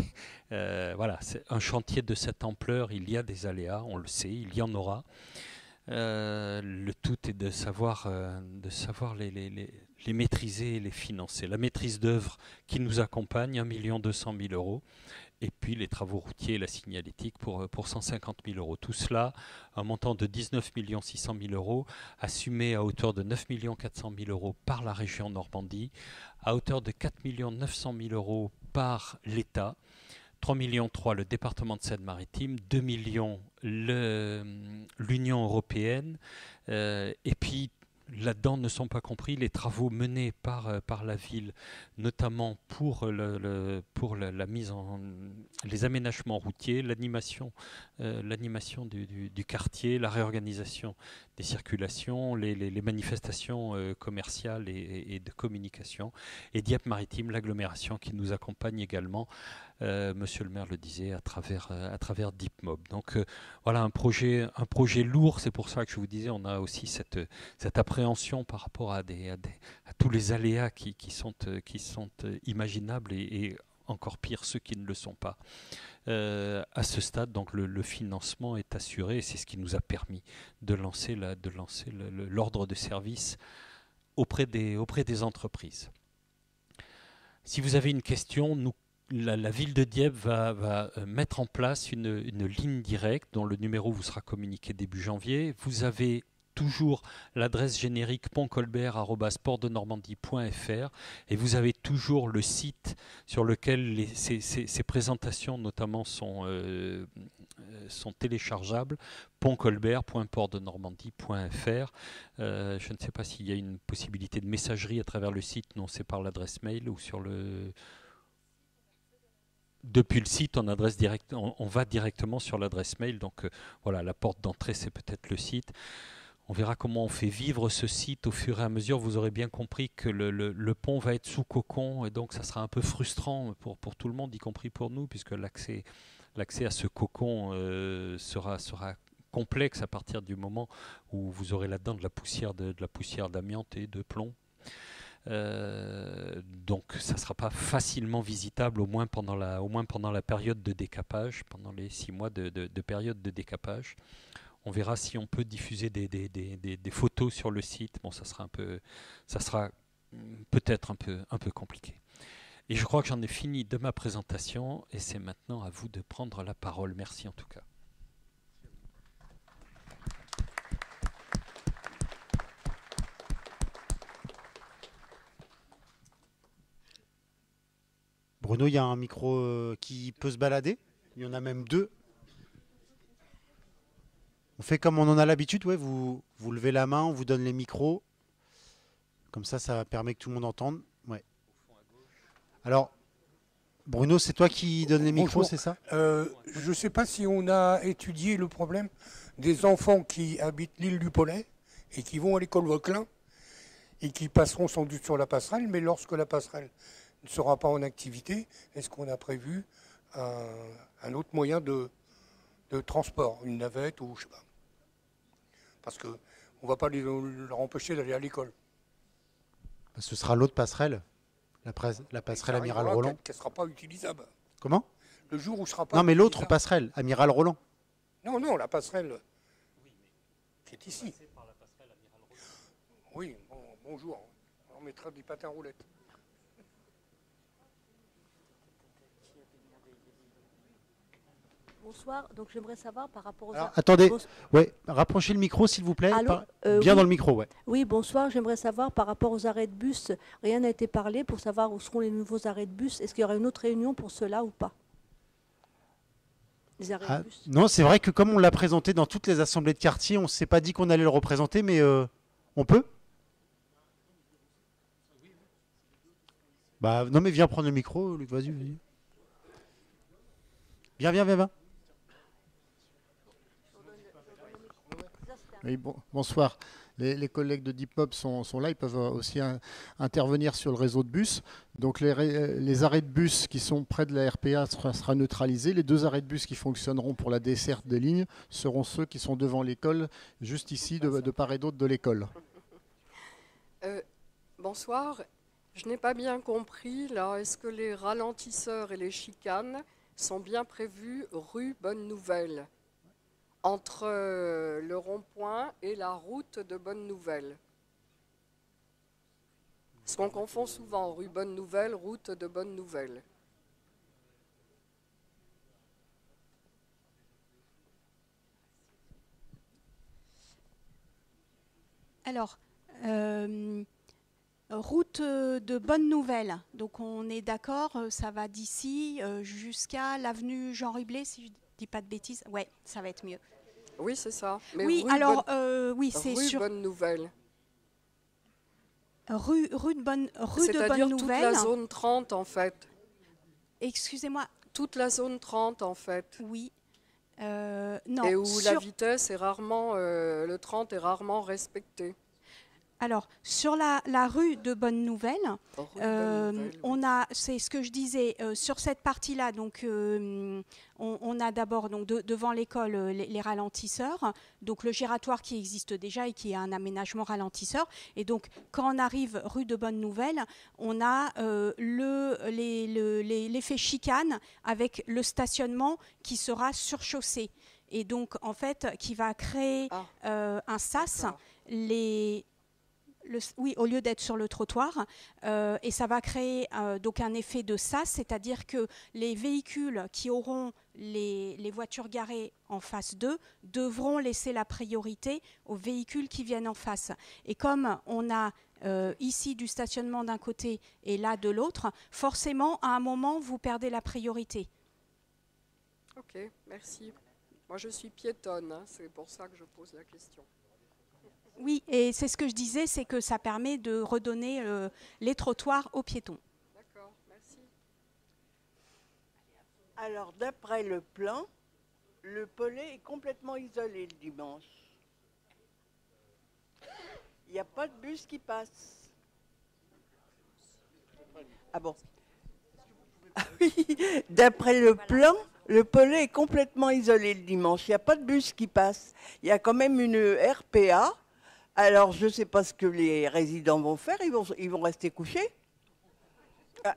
[SPEAKER 2] voilà, c'est un chantier de cette ampleur, il y a des aléas, on le sait, il y en aura. Le tout est de savoir les maîtriser et les financer. La maîtrise d'œuvre qui nous accompagne, 1,2 million €. Et puis les travaux routiers et la signalétique pour 150 000 €. Tout cela, un montant de 19 600 000 €, assumé à hauteur de 9 400 000 € par la région Normandie, à hauteur de 4 900 000 € par l'État, 3,3 millions le département de Seine-Maritime, 2 millions l'Union européenne, et puis là-dedans ne sont pas compris les travaux menés par la ville, notamment pour la mise en les aménagements routiers, l'animation du quartier, la réorganisation des circulations, les manifestations commerciales et de communication, et Dieppe Maritime, l'agglomération qui nous accompagne également. Monsieur le maire le disait à travers DeepMob. Donc voilà un projet lourd. C'est pour ça que je vous disais, on a aussi cette appréhension par rapport à tous les aléas qui sont imaginables, et encore pire ceux qui ne le sont pas. À ce stade, donc le financement est assuré, et c'est ce qui nous a permis de lancer l'ordre de service auprès des entreprises. Si vous avez une question, la ville de Dieppe va mettre en place une ligne directe dont le numéro vous sera communiqué début janvier. Vous avez toujours l'adresse générique pontcolbert@portdenormandie.fr, et vous avez toujours le site sur lequel ces présentations notamment sont sont téléchargeables. pontcolbert.portdenormandie.fr. Je ne sais pas s'il y a une possibilité de messagerie à travers le site. Non, c'est par l'adresse mail ou sur le... Depuis le site, on va directement sur l'adresse mail. Donc voilà, la porte d'entrée, c'est peut-être le site. On verra comment on fait vivre ce site au fur et à mesure. Vous aurez bien compris que le pont va être sous cocon et donc ça sera un peu frustrant pour tout le monde, y compris pour nous, puisque l'accès à ce cocon sera complexe à partir du moment où vous aurez là-dedans de la poussière d'amiante et de plomb. Donc ça ne sera pas facilement visitable, au moins pendant la période de décapage, pendant les 6 mois de période de décapage. On verra si on peut diffuser des photos sur le site. Bon, ça sera peut-être un peu compliqué. Et je crois que j'en ai fini de ma présentation et c'est maintenant à vous de prendre la parole. Merci en tout cas.
[SPEAKER 1] Bruno, il y a un micro qui peut se balader. Il y en a même 2. On fait comme on en a l'habitude, ouais, vous levez la main, on vous donne les micros. Comme ça permet que tout le monde entende. Ouais. Alors, Bruno, c'est toi qui donne les micros, c'est ça?
[SPEAKER 4] Je ne sais pas si on a étudié le problème des enfants qui habitent l'île du Pollet et qui vont à l'école Vauquelin et qui passeront sans doute sur la passerelle, mais lorsque la passerelle ne sera pas en activité, est-ce qu'on a prévu un autre moyen de transport, une navette ou je sais pas? Parce qu'on ne va pas leur empêcher d'aller à l'école.
[SPEAKER 1] Ce sera l'autre passerelle, la passerelle Amiral Roland.
[SPEAKER 4] Qu'elle ne sera pas utilisable.
[SPEAKER 1] Comment?
[SPEAKER 4] Le jour où ce sera pas
[SPEAKER 1] Non, mais
[SPEAKER 4] utilisable.
[SPEAKER 1] l'autre passerelle, Amiral Roland.
[SPEAKER 4] Non, la passerelle qui est ici. Oui, bonjour. On mettra des patins roulettes.
[SPEAKER 5] Bonsoir, donc j'aimerais savoir par rapport aux...
[SPEAKER 1] Alors, attendez, ouais, rapprochez le micro s'il vous plaît.
[SPEAKER 5] Allô,
[SPEAKER 1] bien
[SPEAKER 5] oui.
[SPEAKER 1] dans le micro, ouais.
[SPEAKER 5] Oui, bonsoir, j'aimerais savoir par rapport aux arrêts de bus, rien n'a été parlé pour savoir où seront les nouveaux arrêts de bus. Est-ce qu'il y aura une autre réunion pour cela ou pas? Les arrêts de bus.
[SPEAKER 1] Non, c'est vrai que comme on l'a présenté dans toutes les assemblées de quartier, on ne s'est pas dit qu'on allait le représenter, mais on peut? Bah non, mais viens prendre le micro, Luc, vas-y. Viens.
[SPEAKER 6] Oui, bonsoir. Les collègues de DeepMob sont là, ils peuvent aussi intervenir sur le réseau de bus. Donc les arrêts de bus qui sont près de la RPA sera neutralisés. Les 2 arrêts de bus qui fonctionneront pour la desserte des lignes seront ceux qui sont devant l'école, juste ici, de part et d'autre de l'école.
[SPEAKER 7] Bonsoir. Je n'ai pas bien compris, là, est-ce que les ralentisseurs et les chicanes sont bien prévus rue Bonne Nouvelle, entre le rond-point et la route de Bonne Nouvelle? Parce qu'on confond souvent rue Bonne Nouvelle, route de Bonne Nouvelle.
[SPEAKER 3] Alors, route de Bonne Nouvelle, donc on est d'accord, ça va d'ici jusqu'à l'avenue Jean Riblet, si je ne dis pas de bêtises. Ouais, ça va être mieux.
[SPEAKER 7] Oui, c'est ça. Mais
[SPEAKER 3] oui, alors, oui, c'est sur...
[SPEAKER 7] Bonne Nouvelle.
[SPEAKER 3] Rue de Bonne Nouvelle.
[SPEAKER 7] C'est-à-dire toute la zone 30, en fait.
[SPEAKER 3] Excusez-moi.
[SPEAKER 7] Toute la zone 30, en fait.
[SPEAKER 3] Oui. Non.
[SPEAKER 7] Et où la vitesse est rarement... le 30 est rarement respecté.
[SPEAKER 3] Alors, sur la rue de Bonne Nouvelle, on a, c'est ce que je disais, sur cette partie-là, donc on a d'abord donc devant l'école les ralentisseurs, donc le giratoire qui existe déjà et qui est un aménagement ralentisseur. Et donc, quand on arrive rue de Bonne Nouvelle, on a l'effet chicane avec le stationnement qui sera sur chaussée. Et donc, en fait, qui va créer un sas. Oui, au lieu d'être sur le trottoir, et ça va créer donc un effet de sas, c'est-à-dire que les véhicules qui auront les voitures garées en face d'eux devront laisser la priorité aux véhicules qui viennent en face. Et comme on a ici du stationnement d'un côté et là de l'autre, forcément, à un moment, vous perdez la priorité.
[SPEAKER 7] Ok, merci. Moi, je suis piétonne, hein, c'est pour ça que je pose la question.
[SPEAKER 3] Oui, et c'est ce que je disais, c'est que ça permet de redonner les trottoirs aux piétons.
[SPEAKER 7] D'accord, merci.
[SPEAKER 8] Alors, d'après le plan, le Pollet est complètement isolé le dimanche. Il n'y a pas de bus qui passe. Ah bon? Ah oui, d'après le plan, le Pollet est complètement isolé le dimanche. Il n'y a pas de bus qui passe. Il y a quand même une RPA. Alors, je ne sais pas ce que les résidents vont faire. Ils vont rester couchés.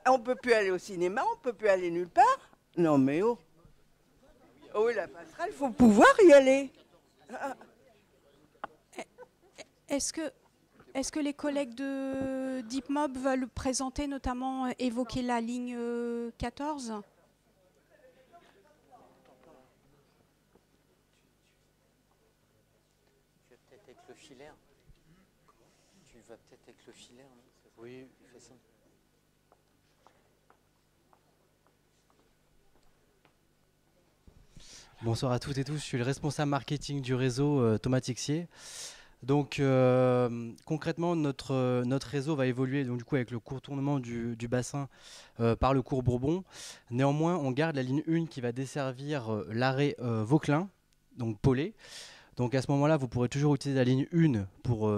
[SPEAKER 8] On ne peut plus aller au cinéma, on ne peut plus aller nulle part. Non, mais oh. Oh, la passerelle, il faut pouvoir y aller.
[SPEAKER 3] Est-ce que les collègues de DeepMob veulent présenter, notamment évoquer la ligne 14 ?
[SPEAKER 9] Avec le filaire. Tu vas peut-être avec le filaire, non? Oui, fais ça.
[SPEAKER 10] Bonsoir à toutes et tous, je suis le responsable marketing du réseau Thomas Tixier. Donc concrètement, notre réseau va évoluer donc, du coup, avec le contournement du bassin par le cours Bourbon. Néanmoins, on garde la ligne 1 qui va desservir l'arrêt Vauclin, donc Pollet. Donc à ce moment-là, vous pourrez toujours utiliser la ligne 1 pour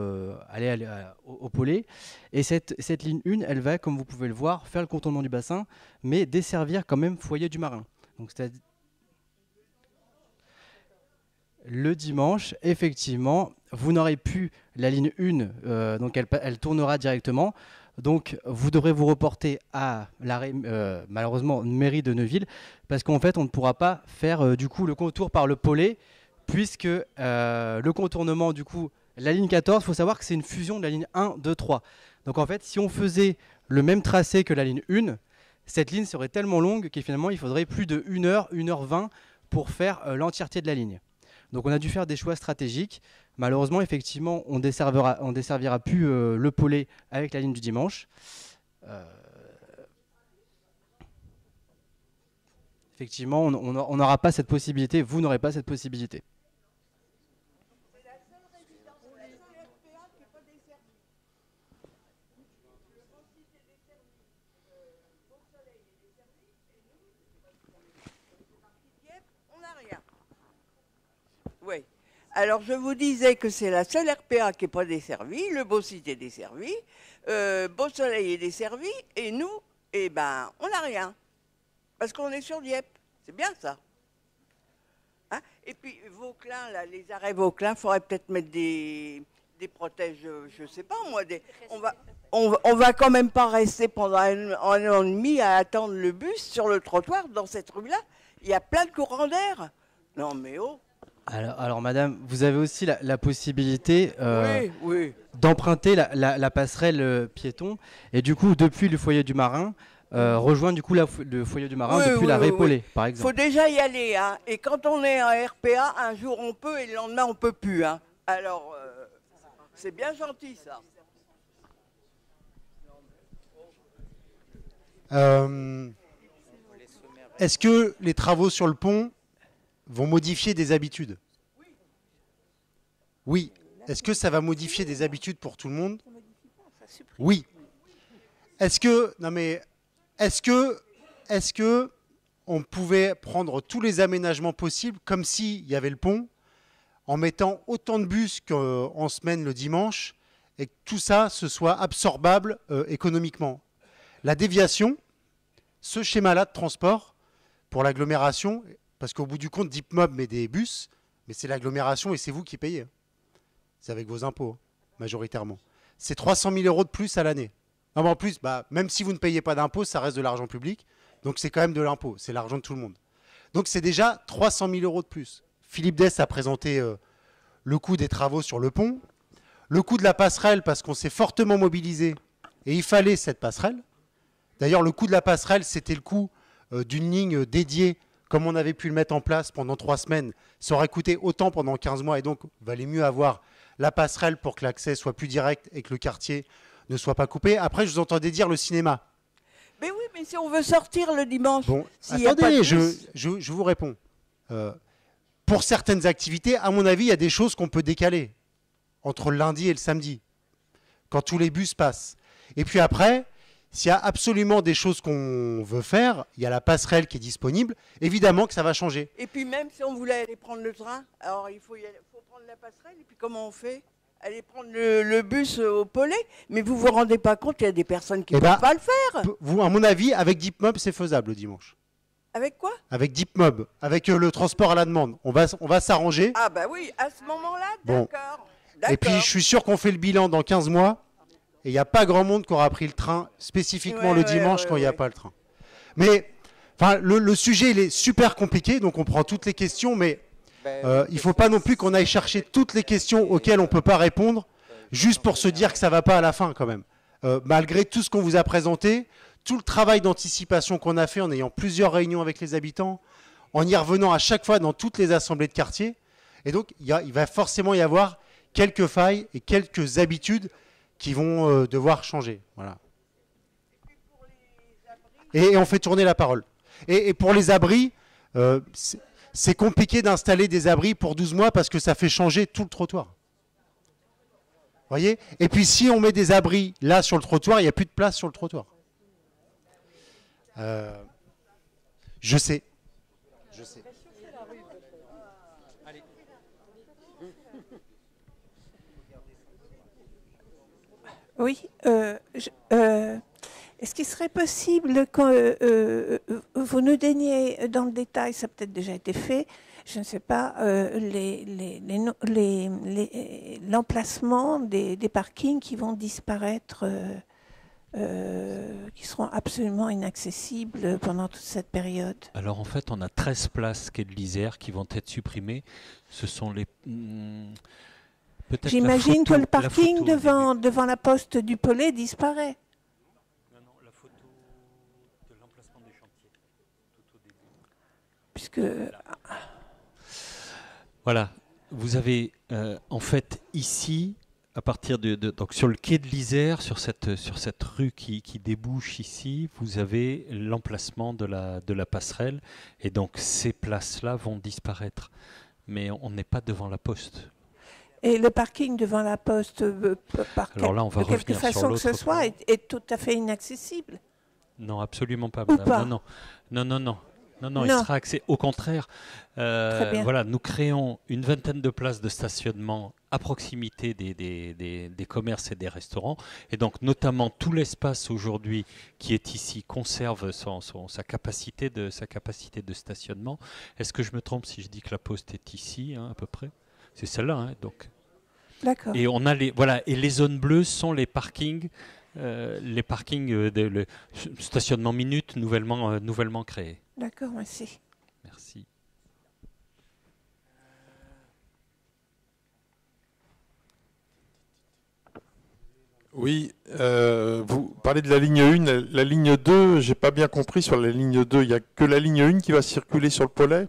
[SPEAKER 10] aller au Pollet. Et cette ligne 1, elle va, comme vous pouvez le voir, faire le contournement du bassin, mais desservir quand même Foyer du Marin. Donc c'est-à-dire le dimanche, effectivement, vous n'aurez plus la ligne 1, donc elle tournera directement. Donc vous devrez vous reporter à l'arrêt, malheureusement, mairie de Neuville, parce qu'en fait, on ne pourra pas faire du coup le contour par le Pollet, puisque le contournement, du coup, la ligne 14, il faut savoir que c'est une fusion de la ligne 1, 2, 3. Donc en fait, si on faisait le même tracé que la ligne 1, cette ligne serait tellement longue que finalement, il faudrait plus de 1 heure, 1h20 pour faire l'entièreté de la ligne. Donc on a dû faire des choix stratégiques. Malheureusement, effectivement, on desservira plus le Pollet avec la ligne du dimanche. Effectivement, on n'aura pas cette possibilité, vous n'aurez pas cette possibilité.
[SPEAKER 8] Oui. Alors, je vous disais que c'est la seule RPA qui n'est pas desservie. Le Beau-Site est desservi. Beau-Soleil est desservi. Et nous, eh ben, on n'a rien. Parce qu'on est sur Dieppe. C'est bien ça. Hein? Et puis, Vauclin, là, les arrêts Vauclin, il faudrait peut-être mettre des protèges, je ne sais pas moi. On va quand même pas rester pendant un an et demi à attendre le bus sur le trottoir dans cette rue-là. Il y a plein de courants d'air. Non, mais oh.
[SPEAKER 10] Alors madame, vous avez aussi la possibilité
[SPEAKER 8] oui.
[SPEAKER 10] d'emprunter la passerelle piéton et du coup, depuis le Foyer du Marin, rejoindre du coup le Foyer du Marin depuis l'arrêt Pollet, par exemple.
[SPEAKER 8] Il faut déjà y aller. Hein. Et quand on est en RPA, un jour on peut et le lendemain on ne peut plus. Hein. Alors, c'est bien gentil ça.
[SPEAKER 1] Est-ce que les travaux sur le pont vont modifier des habitudes? Oui. Est-ce que ça va modifier des habitudes pour tout le monde? Oui. Est-ce que on pouvait prendre tous les aménagements possibles comme s'il y avait le pont, en mettant autant de bus qu'en semaine le dimanche, et que tout ça ce soit absorbable économiquement? La déviation, ce schéma-là de transport pour l'agglomération, parce qu'au bout du compte, DeepMob met des bus, mais c'est l'agglomération et c'est vous qui payez. C'est avec vos impôts, majoritairement. C'est 300 000 € de plus à l'année. En plus, même si vous ne payez pas d'impôts, ça reste de l'argent public. Donc c'est quand même de l'impôt, c'est l'argent de tout le monde. Donc c'est déjà 300 000 € de plus. Philippe Dess a présenté le coût des travaux sur le pont, le coût de la passerelle parce qu'on s'est fortement mobilisé et il fallait cette passerelle. D'ailleurs, le coût de la passerelle, c'était le coût d'une ligne dédiée. Comme on avait pu le mettre en place pendant 3 semaines, ça aurait coûté autant pendant 15 mois. Et donc, il valait mieux avoir la passerelle pour que l'accès soit plus direct et que le quartier ne soit pas coupé. Après, je vous entendais dire le cinéma.
[SPEAKER 8] Mais oui, mais si on veut sortir le dimanche...
[SPEAKER 1] Bon, attendez, je vous réponds. pour certaines activités, à mon avis, il y a des choses qu'on peut décaler entre le lundi et le samedi, quand tous les bus passent. Et puis après, s'il y a absolument des choses qu'on veut faire, il y a la passerelle qui est disponible, évidemment que ça va changer.
[SPEAKER 8] Et puis même si on voulait aller prendre le train, alors il faut prendre la passerelle, et puis comment on fait? Aller prendre le bus au Pollet? Mais vous vous rendez pas compte, il y a des personnes qui ne peuvent pas le faire.
[SPEAKER 1] Vous, à mon avis, avec DeepMob, c'est faisable le dimanche.
[SPEAKER 8] Avec quoi?
[SPEAKER 1] Avec DeepMob, avec le transport à la demande. On va s'arranger.
[SPEAKER 8] Ah bah oui, à ce moment-là,
[SPEAKER 1] bon.
[SPEAKER 8] d'accord.
[SPEAKER 1] Et puis je suis sûr qu'on fait le bilan dans 15 mois. Et il n'y a pas grand monde qui aura pris le train spécifiquement le dimanche quand il n'y a pas le train. Mais le sujet, il est super compliqué, donc on prend toutes les questions, mais il ne faut pas non plus qu'on aille chercher toutes les questions auxquelles on ne peut pas répondre, juste pour se dire que ça ne va pas à la fin quand même. Malgré tout ce qu'on vous a présenté, tout le travail d'anticipation qu'on a fait en ayant plusieurs réunions avec les habitants, en y revenant à chaque fois dans toutes les assemblées de quartier. Et donc, il va forcément y avoir quelques failles et quelques habitudes qui vont devoir changer. Voilà. Et on fait tourner la parole. Et pour les abris, c'est compliqué d'installer des abris pour 12 mois parce que ça fait changer tout le trottoir. Voyez? Et puis si on met des abris là sur le trottoir, il n'y a plus de place sur le trottoir. Je sais. Je sais.
[SPEAKER 11] Oui. Est-ce qu'il serait possible, quand vous nous donniez dans le détail, ça a peut-être déjà été fait, je ne sais pas, l'emplacement des parkings qui vont disparaître, qui seront absolument inaccessibles pendant toute cette période?
[SPEAKER 2] Alors en fait, on a 13 places quai de l'Isère qui vont être supprimées. Ce sont les...
[SPEAKER 11] J'imagine que le parking devant la poste du Pollet disparaît.
[SPEAKER 2] Non, la photo de l'emplacement des chantiers, tout au début.
[SPEAKER 11] Puisque...
[SPEAKER 2] Voilà, vous avez en fait ici, à partir donc sur le quai de l'Isère, sur cette rue qui débouche ici, vous avez l'emplacement de la passerelle. Et donc ces places-là vont disparaître. Mais on n'est pas devant la poste.
[SPEAKER 11] Et le parking devant la poste, de quelque façon que ce soit, est tout à fait inaccessible?
[SPEAKER 2] Non, absolument pas, madame. Non, il sera accès. Au contraire, voilà, nous créons une vingtaine de places de stationnement à proximité des commerces et des restaurants. Et donc, notamment, tout l'espace aujourd'hui qui est ici conserve sa capacité de stationnement. Est-ce que je me trompe si je dis que la poste est ici, à peu près? C'est celle-là, donc.
[SPEAKER 11] D'accord.
[SPEAKER 2] Et on a les zones bleues sont les parkings de stationnement minute nouvellement créés.
[SPEAKER 11] D'accord, merci.
[SPEAKER 2] Merci.
[SPEAKER 12] Oui, vous parlez de la ligne 1, la ligne 2, j'ai pas bien compris sur la ligne 2, il n'y a que la ligne 1 qui va circuler sur le Pollet.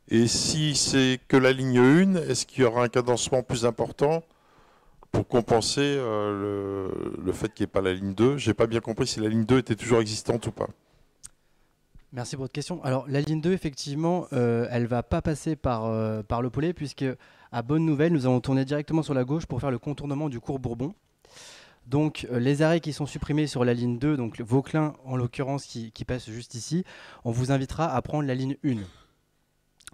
[SPEAKER 12] Et si c'est que la ligne 1, est-ce qu'il y aura un cadencement plus important pour compenser le fait qu'il n'y ait pas la ligne 2? Je n'ai pas bien compris si la ligne 2 était toujours existante ou pas.
[SPEAKER 10] Merci pour votre question. Alors la ligne 2, effectivement, elle ne va pas passer par le Pollet, puisque à Bonne Nouvelle, nous allons tourner directement sur la gauche pour faire le contournement du cours Bourbon. Donc les arrêts qui sont supprimés sur la ligne 2, donc Vauclin en l'occurrence qui passe juste ici, on vous invitera à prendre la ligne 1.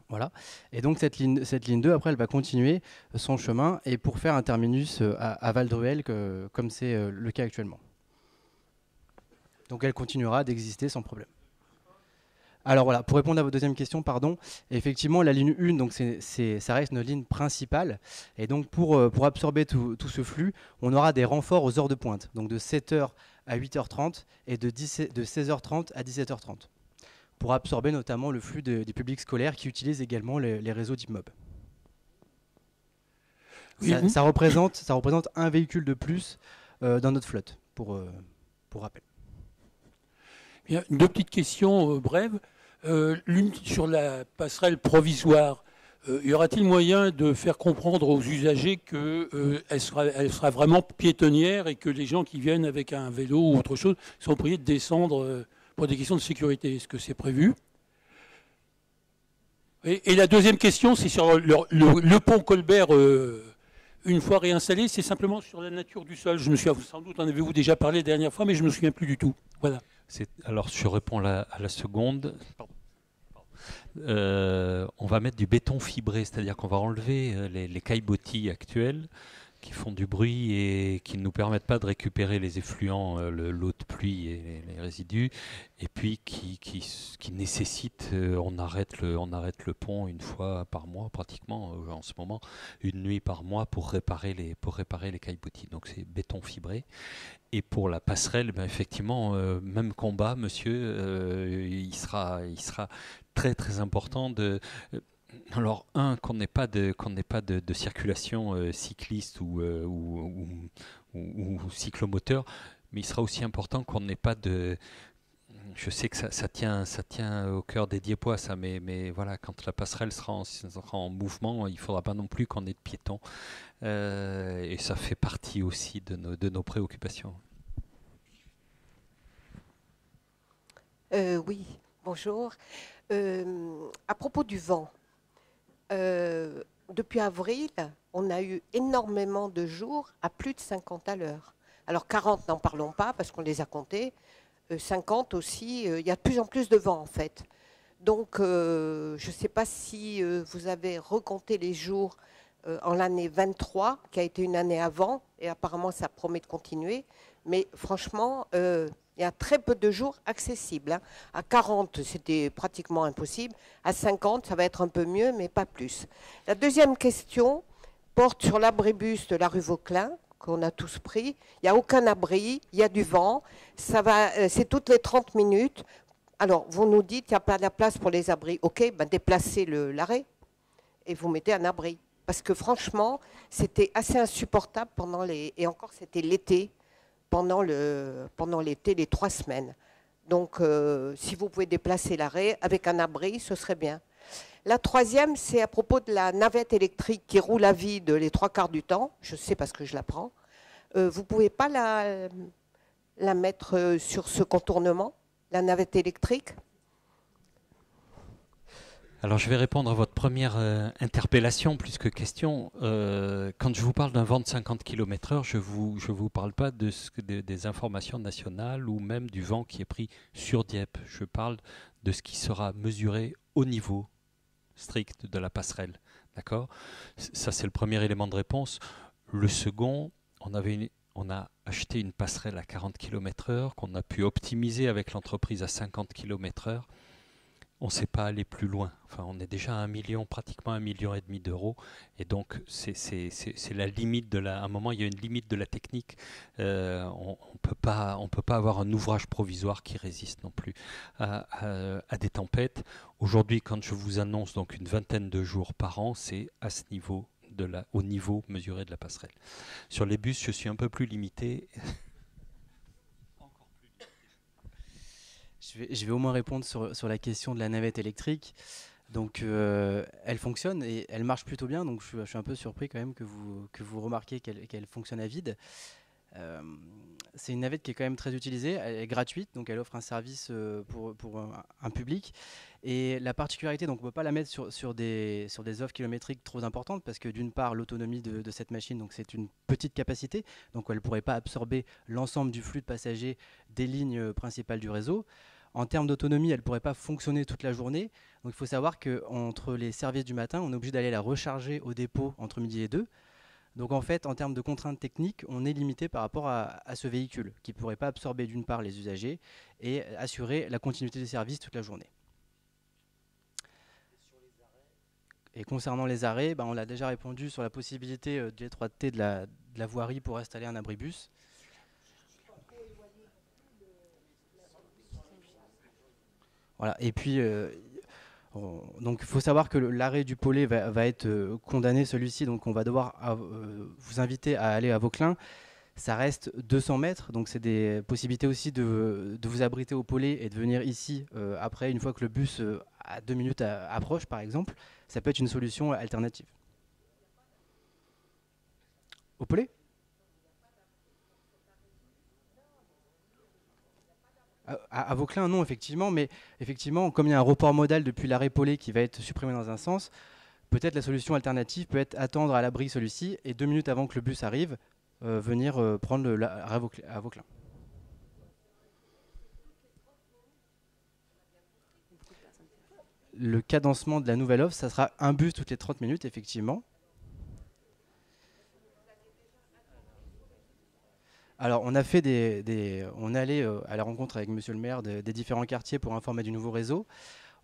[SPEAKER 10] Voilà. Et donc cette ligne 2, après, elle va continuer son chemin et pour faire un terminus à Val-Druel, comme c'est le cas actuellement. Donc elle continuera d'exister sans problème. Alors voilà, pour répondre à votre deuxième question, pardon, effectivement la ligne 1, donc ça reste notre ligne principale. Et donc pour absorber tout ce flux, on aura des renforts aux heures de pointe, donc de 7h à 8h30 et de 16h30 à 17h30. Pour absorber notamment le flux des publics scolaires qui utilisent également les réseaux DeepMob. Oui, ça représente un véhicule de plus dans notre flotte, pour rappel.
[SPEAKER 4] Bien, deux petites questions brèves. L'une sur la passerelle provisoire. Y aura-t-il moyen de faire comprendre aux usagers qu'elle sera vraiment piétonnière et que les gens qui viennent avec un vélo ou autre chose sont priés de descendre pour des questions de sécurité? Est-ce que c'est prévu?
[SPEAKER 13] Et la deuxième question, c'est sur le pont Colbert, une fois réinstallé, c'est simplement sur la nature du sol. Je me suis, sans doute en avez-vous déjà parlé la dernière fois, mais je ne me souviens plus du tout. Voilà.
[SPEAKER 2] Alors, je réponds à la seconde. On va mettre du béton fibré, c'est-à-dire qu'on va enlever les caillebotis actuels qui font du bruit et qui ne nous permettent pas de récupérer les effluents, l'eau de pluie et les résidus, et puis qui nécessitent, on arrête le pont une fois par mois pratiquement, en ce moment, une nuit par mois pour réparer les caillebotis. Donc c'est béton fibré. Et pour la passerelle, ben effectivement, même combat, monsieur, il sera très très important de... Alors, qu'on n'ait pas de circulation cycliste ou cyclomoteur, mais il sera aussi important qu'on n'ait pas de... Je sais que ça tient au cœur des Diepois, ça, mais voilà, quand la passerelle sera en mouvement, il ne faudra pas non plus qu'on ait de piétons. Et ça fait partie aussi de nos préoccupations.
[SPEAKER 14] Oui, bonjour. À propos du vent, depuis avril, on a eu énormément de jours à plus de 50 à l'heure. Alors 40, n'en parlons pas parce qu'on les a comptés. 50 aussi, il y a de plus en plus de vent en fait. Donc je ne sais pas si vous avez recompté les jours en l'année 23, qui a été une année avant, et apparemment ça promet de continuer. Mais franchement, il y a très peu de jours accessibles. Hein. À 40, c'était pratiquement impossible. À 50, ça va être un peu mieux, mais pas plus. La deuxième question porte sur l'abribus de la rue Vauquelin, qu'on a tous pris. Il n'y a aucun abri, il y a du vent. C'est toutes les 30 minutes. Alors, vous nous dites qu'il n'y a pas de place pour les abris. OK, ben déplacez l'arrêt et vous mettez un abri. Parce que franchement, c'était assez insupportable pendant et encore c'était l'été, pendant l'été, les 3 semaines. Donc, si vous pouvez déplacer l'arrêt avec un abri, ce serait bien. La troisième, c'est à propos de la navette électrique qui roule à vide les 3/4 du temps. Je sais parce que je la prends. Vous ne pouvez pas la mettre sur ce contournement, la navette électrique?
[SPEAKER 2] Alors je vais répondre à votre première interpellation plus que question. Quand je vous parle d'un vent de 50 km/h, je vous parle pas des informations nationales ou même du vent qui est pris sur Dieppe. Je parle de ce qui sera mesuré au niveau strict de la passerelle. D'accord ? Ça, c'est le premier élément de réponse. Le second, on a acheté une passerelle à 40 km/h qu'on a pu optimiser avec l'entreprise à 50 km/h. On ne sait pas aller plus loin. Enfin, on est déjà à 1 million, pratiquement 1,5 million d'euros. Et donc, c'est la limite à un moment, il y a une limite de la technique. On peut pas avoir un ouvrage provisoire qui résiste non plus à des tempêtes. Aujourd'hui, quand je vous annonce donc une vingtaine de jours par an, c'est à ce niveau, au niveau mesuré de la passerelle. Sur les bus, je suis un peu plus limité.
[SPEAKER 10] Je vais au moins répondre sur la question de la navette électrique. Donc, elle fonctionne et elle marche plutôt bien. Donc, je suis un peu surpris quand même que vous remarquiez qu'elle fonctionne à vide. C'est une navette qui est quand même très utilisée. Elle est gratuite, donc elle offre un service pour un public. Et la particularité, donc on ne peut pas la mettre sur des offres kilométriques trop importantes parce que d'une part, l'autonomie de cette machine, donc c'est une petite capacité, donc elle ne pourrait pas absorber l'ensemble du flux de passagers des lignes principales du réseau. En termes d'autonomie, elle ne pourrait pas fonctionner toute la journée. Donc il faut savoir qu'entre les services du matin, on est obligé d'aller la recharger au dépôt entre midi et 2. Donc en fait, en termes de contraintes techniques, on est limité par rapport à ce véhicule qui ne pourrait pas absorber d'une part les usagers et assurer la continuité des services toute la journée. Et concernant les arrêts, on a déjà répondu sur la possibilité de l'étroiteté de la voirie pour installer un abribus. Voilà. Et puis, donc il faut savoir que l'arrêt du Pollet va être condamné, celui-ci, donc on va devoir vous inviter à aller à Vauquelin. Ça reste 200 mètres, donc c'est des possibilités aussi de vous abriter au Pollet et de venir ici après, une fois que le bus à 2 minutes approche, par exemple. Ça peut être une solution alternative. Au Pollet ? À Vauclin, non, effectivement, mais effectivement, comme il y a un report modal depuis l'arrêt Polé qui va être supprimé dans un sens, peut-être la solution alternative peut être attendre à l'abri celui-ci et 2 minutes avant que le bus arrive, venir prendre à Vauclin. Le cadencement de la nouvelle offre, ça sera un bus toutes les 30 minutes, effectivement. Alors, on a fait on est allé à la rencontre avec Monsieur le maire des différents quartiers pour informer du nouveau réseau.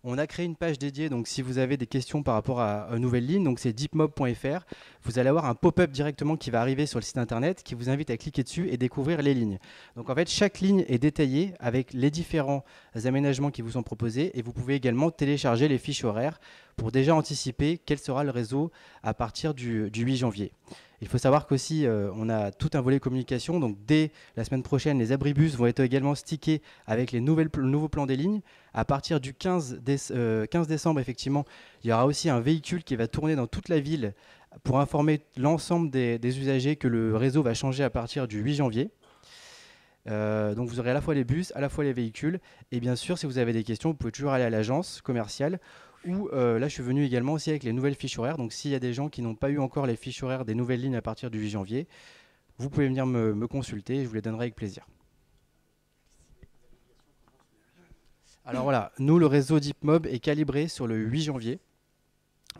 [SPEAKER 10] On a créé une page dédiée, donc si vous avez des questions par rapport à une nouvelle ligne, donc c'est deepmob.fr, vous allez avoir un pop-up directement qui va arriver sur le site internet qui vous invite à cliquer dessus et découvrir les lignes. Donc en fait, chaque ligne est détaillée avec les différents aménagements qui vous sont proposés et vous pouvez également télécharger les fiches horaires pour déjà anticiper quel sera le réseau à partir du 8 janvier. Il faut savoir qu'aussi, on a tout un volet communication. Donc, dès la semaine prochaine, les abribus vont être également stickés avec les nouveaux plans des lignes. À partir du 15 décembre, effectivement, il y aura aussi un véhicule qui va tourner dans toute la ville pour informer l'ensemble des usagers que le réseau va changer à partir du 8 janvier. Donc, vous aurez à la fois les bus, à la fois les véhicules. Et bien sûr, si vous avez des questions, vous pouvez toujours aller à l'agence commerciale. Ou là, je suis venu également aussi avec les nouvelles fiches horaires. Donc, s'il y a des gens qui n'ont pas eu encore les fiches horaires des nouvelles lignes à partir du 8 janvier, vous pouvez venir me consulter. Je vous les donnerai avec plaisir. Alors voilà, nous, le réseau DeepMob est calibré sur le 8 janvier.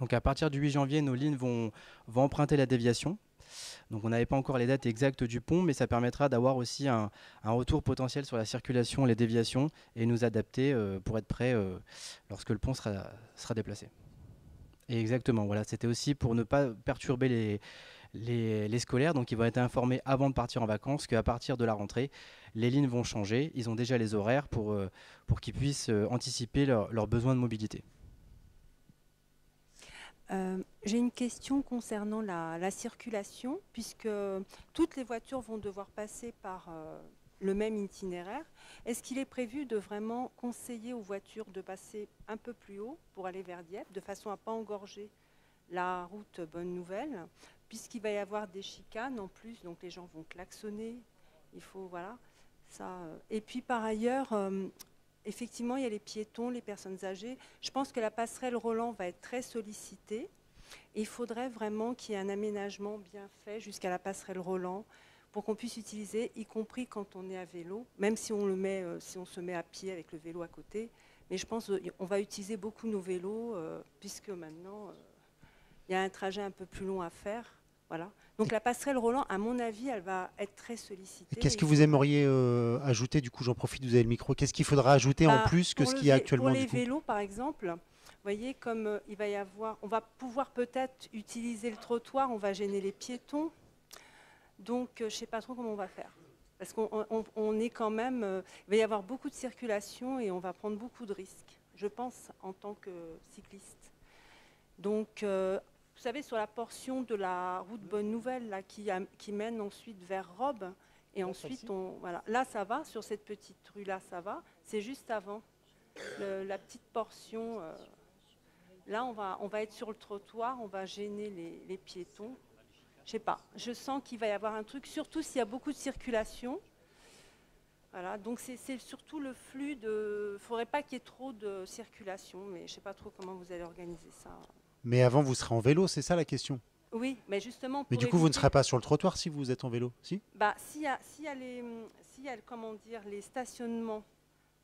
[SPEAKER 10] Donc, à partir du 8 janvier, nos lignes vont emprunter la déviation. Donc on n'avait pas encore les dates exactes du pont, mais ça permettra d'avoir aussi un retour potentiel sur la circulation, les déviations, et nous adapter pour être prêts lorsque le pont sera déplacé. Et exactement, voilà, c'était aussi pour ne pas perturber les scolaires, donc ils vont être informés avant de partir en vacances qu'à partir de la rentrée, les lignes vont changer, ils ont déjà les horaires pour qu'ils puissent anticiper leurs besoins de mobilité.
[SPEAKER 15] J'ai une question concernant la circulation, puisque toutes les voitures vont devoir passer par le même itinéraire. Est-ce qu'il est prévu de vraiment conseiller aux voitures de passer un peu plus haut pour aller vers Dieppe, de façon à ne pas engorger la route Bonne Nouvelle, puisqu'il va y avoir des chicanes en plus, donc les gens vont klaxonner, il faut, voilà, ça. Et puis par ailleurs, effectivement, il y a les piétons, les personnes âgées. Je pense que la passerelle Roland va être très sollicitée. Et il faudrait vraiment qu'il y ait un aménagement bien fait jusqu'à la passerelle Roland pour qu'on puisse utiliser, y compris quand on est à vélo, même si on se met à pied avec le vélo à côté. Mais je pense qu'on va utiliser beaucoup nos vélos puisque maintenant, il y a un trajet un peu plus long à faire. Voilà. Donc la passerelle Roland, à mon avis, elle va être très sollicitée.
[SPEAKER 1] Qu'est-ce que vous aimeriez ajouter, du coup, j'en profite, vous avez le micro, qu'est-ce qu'il faudra ajouter en plus que ce qu'il y a actuellement?
[SPEAKER 15] Pour les vélos, par exemple, vous voyez, comme il va y avoir, on va pouvoir peut-être utiliser le trottoir, on va gêner les piétons. Donc, je ne sais pas trop comment on va faire. Parce qu'on est quand même, il va y avoir beaucoup de circulation et on va prendre beaucoup de risques, je pense, en tant que cycliste. Donc, vous savez, sur la portion de la route Bonne Nouvelle là, qui mène ensuite vers Robes, et ensuite, voilà. Là, ça va, sur cette petite rue-là, ça va. C'est juste avant la petite portion. Là, on va être sur le trottoir, on va gêner les piétons. Je sais pas, je sens qu'il va y avoir un truc, surtout s'il y a beaucoup de circulation. Voilà, donc c'est surtout le flux de... Il ne faudrait pas qu'il y ait trop de circulation, mais je ne sais pas trop comment vous allez organiser ça.
[SPEAKER 1] Mais avant, vous serez en vélo, c'est ça la question?
[SPEAKER 15] Oui, mais justement...
[SPEAKER 1] Mais du coup, vous ne serez pas sur le trottoir si vous êtes en vélo, si?
[SPEAKER 15] Bah, s'il y a comment dire, les stationnements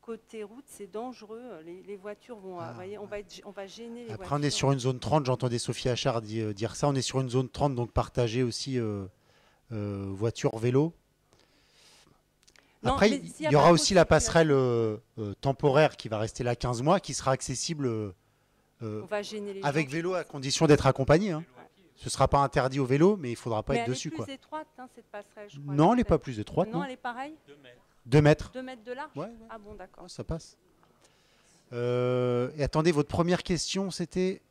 [SPEAKER 15] côté route, c'est dangereux. Les voitures vont... Vous voyez, on va gêner les voitures.
[SPEAKER 1] Après, on est sur une zone 30, j'entendais Sophie Achard dire ça. On est sur une zone 30, donc partagée aussi voiture-vélo. Après, il y aura aussi la passerelle temporaire qui va rester là 15 mois, qui sera accessible
[SPEAKER 15] on va gêner les
[SPEAKER 1] avec
[SPEAKER 15] gens,
[SPEAKER 1] vélo à condition d'être accompagné. Hein. Ouais. Ce ne sera pas interdit au vélo, mais il ne faudra pas être dessus.
[SPEAKER 15] Elle est plus étroite, hein, cette passerelle, je crois.
[SPEAKER 1] Non, elle n'est pas plus étroite.
[SPEAKER 15] Non, elle est pareille.
[SPEAKER 1] 2 mètres.
[SPEAKER 15] 2 mètres de large.
[SPEAKER 1] Ouais.
[SPEAKER 15] Ah bon, d'accord.
[SPEAKER 1] Ça passe. Et attendez, votre première question, c'était...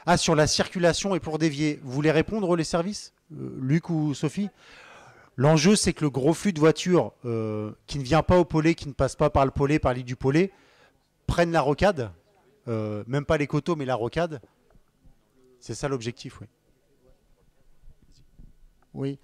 [SPEAKER 1] Ah, sur la circulation et pour dévier. Vous voulez répondre, les services, Luc ou Sophie? L'enjeu, c'est que le gros flux de voitures qui ne vient pas au Polé, qui ne passe pas par le Polé, par l'île du Polé, prennent la rocade. Même pas les coteaux, mais la rocade. C'est ça l'objectif, oui.
[SPEAKER 6] Oui.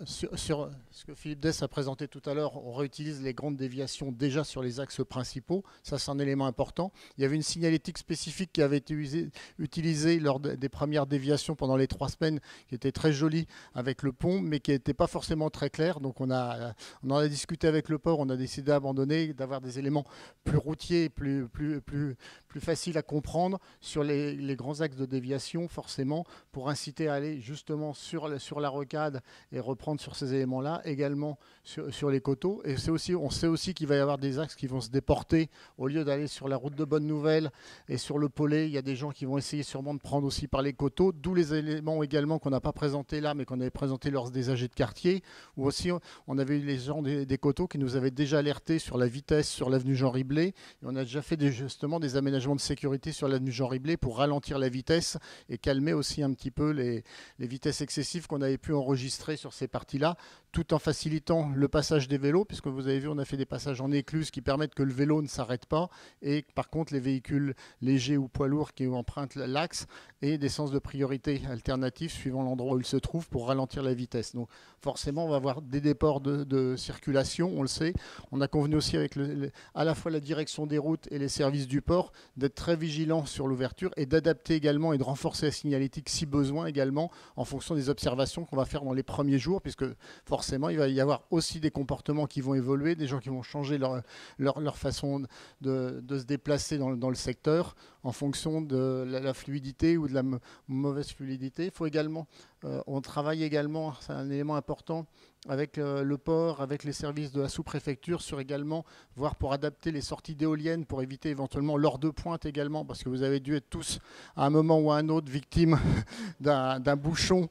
[SPEAKER 6] Sur ce que Philippe Dess a présenté tout à l'heure, on réutilise les grandes déviations déjà sur les axes principaux. Ça, c'est un élément important. Il y avait une signalétique spécifique qui avait été utilisée lors des premières déviations pendant les 3 semaines, qui était très jolie avec le pont, mais qui n'était pas forcément très claire. Donc on en a discuté avec le port, on a décidé d'abandonner, d'avoir des éléments plus routiers, plus faciles à comprendre sur les grands axes de déviation, forcément, pour inciter à aller justement sur la rocade et reprendre sur ces éléments-là, également sur les coteaux. Et on sait aussi qu'il va y avoir des axes qui vont se déporter au lieu d'aller sur la route de Bonne-Nouvelle et sur le Pollet. Il y a des gens qui vont essayer sûrement de prendre aussi par les coteaux, d'où les éléments également qu'on n'a pas présentés là, mais qu'on avait présentés lors des AG de quartier, où aussi on avait eu les gens des coteaux qui nous avaient déjà alertés sur la vitesse sur l'avenue Jean Riblet. Et on a déjà fait justement des aménagements de sécurité sur l'avenue Jean Riblet pour ralentir la vitesse et calmer aussi un petit peu les vitesses excessives qu'on avait pu enregistrer sur ces parties-là, tout en facilitant le passage des vélos, puisque vous avez vu, on a fait des passages en écluse qui permettent que le vélo ne s'arrête pas, et par contre les véhicules légers ou poids lourds qui empruntent l'axe et des sens de priorité alternatifs suivant l'endroit où ils se trouvent pour ralentir la vitesse. Donc forcément, on va avoir des déports de circulation, on le sait. On a convenu aussi avec à la fois la direction des routes et les services du port d'être très vigilants sur l'ouverture et d'adapter également et de renforcer la signalétique si besoin également en fonction des observations qu'on va faire dans les premiers jours, puisque forcément il va y avoir aussi des comportements qui vont évoluer, des gens qui vont changer leur façon de se déplacer dans le secteur en fonction de la fluidité ou de la mauvaise fluidité. Il faut également, on travaille également, c'est un élément important, avec le port, avec les services de la sous-préfecture, sur également voir pour adapter les sorties d'éoliennes, pour éviter éventuellement l'heure de pointe également, parce que vous avez dû être tous à un moment ou à un autre victimes d'un bouchon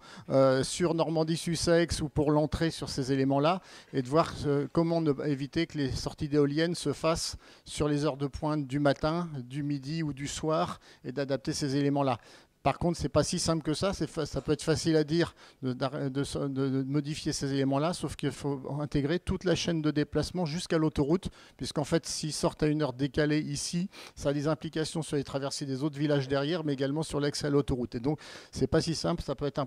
[SPEAKER 6] sur Normandie-Sussex ou pour l'entrée sur ces éléments-là, et de voir comment éviter que les sorties d'éoliennes se fassent sur les heures de pointe du matin, du midi ou du soir, et d'adapter ces éléments-là. Par contre, ce n'est pas si simple que ça. Ça peut être facile à dire de modifier ces éléments-là, sauf qu'il faut intégrer toute la chaîne de déplacement jusqu'à l'autoroute, puisqu'en fait, s'ils sortent à une heure décalée ici, ça a des implications sur les traversées des autres villages derrière, mais également sur l'accès à l'autoroute. Et donc, ce n'est pas si simple. Ça peut être un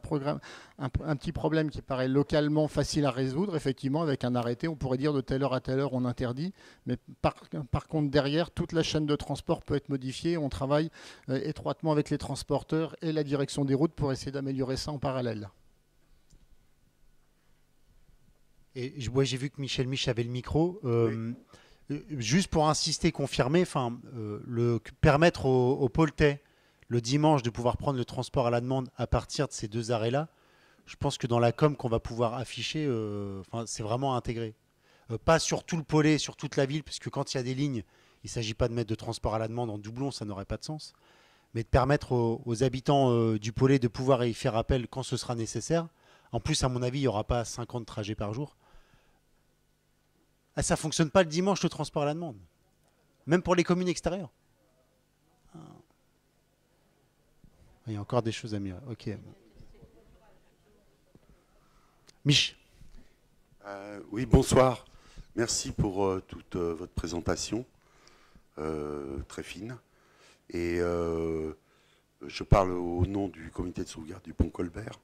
[SPEAKER 6] petit problème qui paraît localement facile à résoudre. Effectivement, avec un arrêté, on pourrait dire de telle heure à telle heure, on interdit. Mais par contre, derrière, toute la chaîne de transport peut être modifiée. On travaille étroitement avec les transporteurs et la direction des routes pour essayer d'améliorer ça en parallèle.
[SPEAKER 1] Et j'ai vu que Michel Mich avait le micro. Juste pour insister, confirmer, permettre au Poltais le dimanche de pouvoir prendre le transport à la demande à partir de ces 2 arrêts-là, je pense que dans la com qu'on va pouvoir afficher, c'est vraiment intégré. Pas sur tout le Pollet, sur toute la ville, puisque quand il y a des lignes, il ne s'agit pas de mettre de transport à la demande en doublon, ça n'aurait pas de sens. Mais de permettre aux habitants du Pollet de pouvoir y faire appel quand ce sera nécessaire. En plus, à mon avis, il n'y aura pas 50 trajets par jour. Ah, ça ne fonctionne pas le dimanche, le transport à la demande. Même pour les communes extérieures. Il y a encore des choses à améliorer. Ok. Mich.
[SPEAKER 16] Oui, bonsoir. Merci pour toute votre présentation. Très fine. Et je parle au nom du comité de sauvegarde du pont Colbert.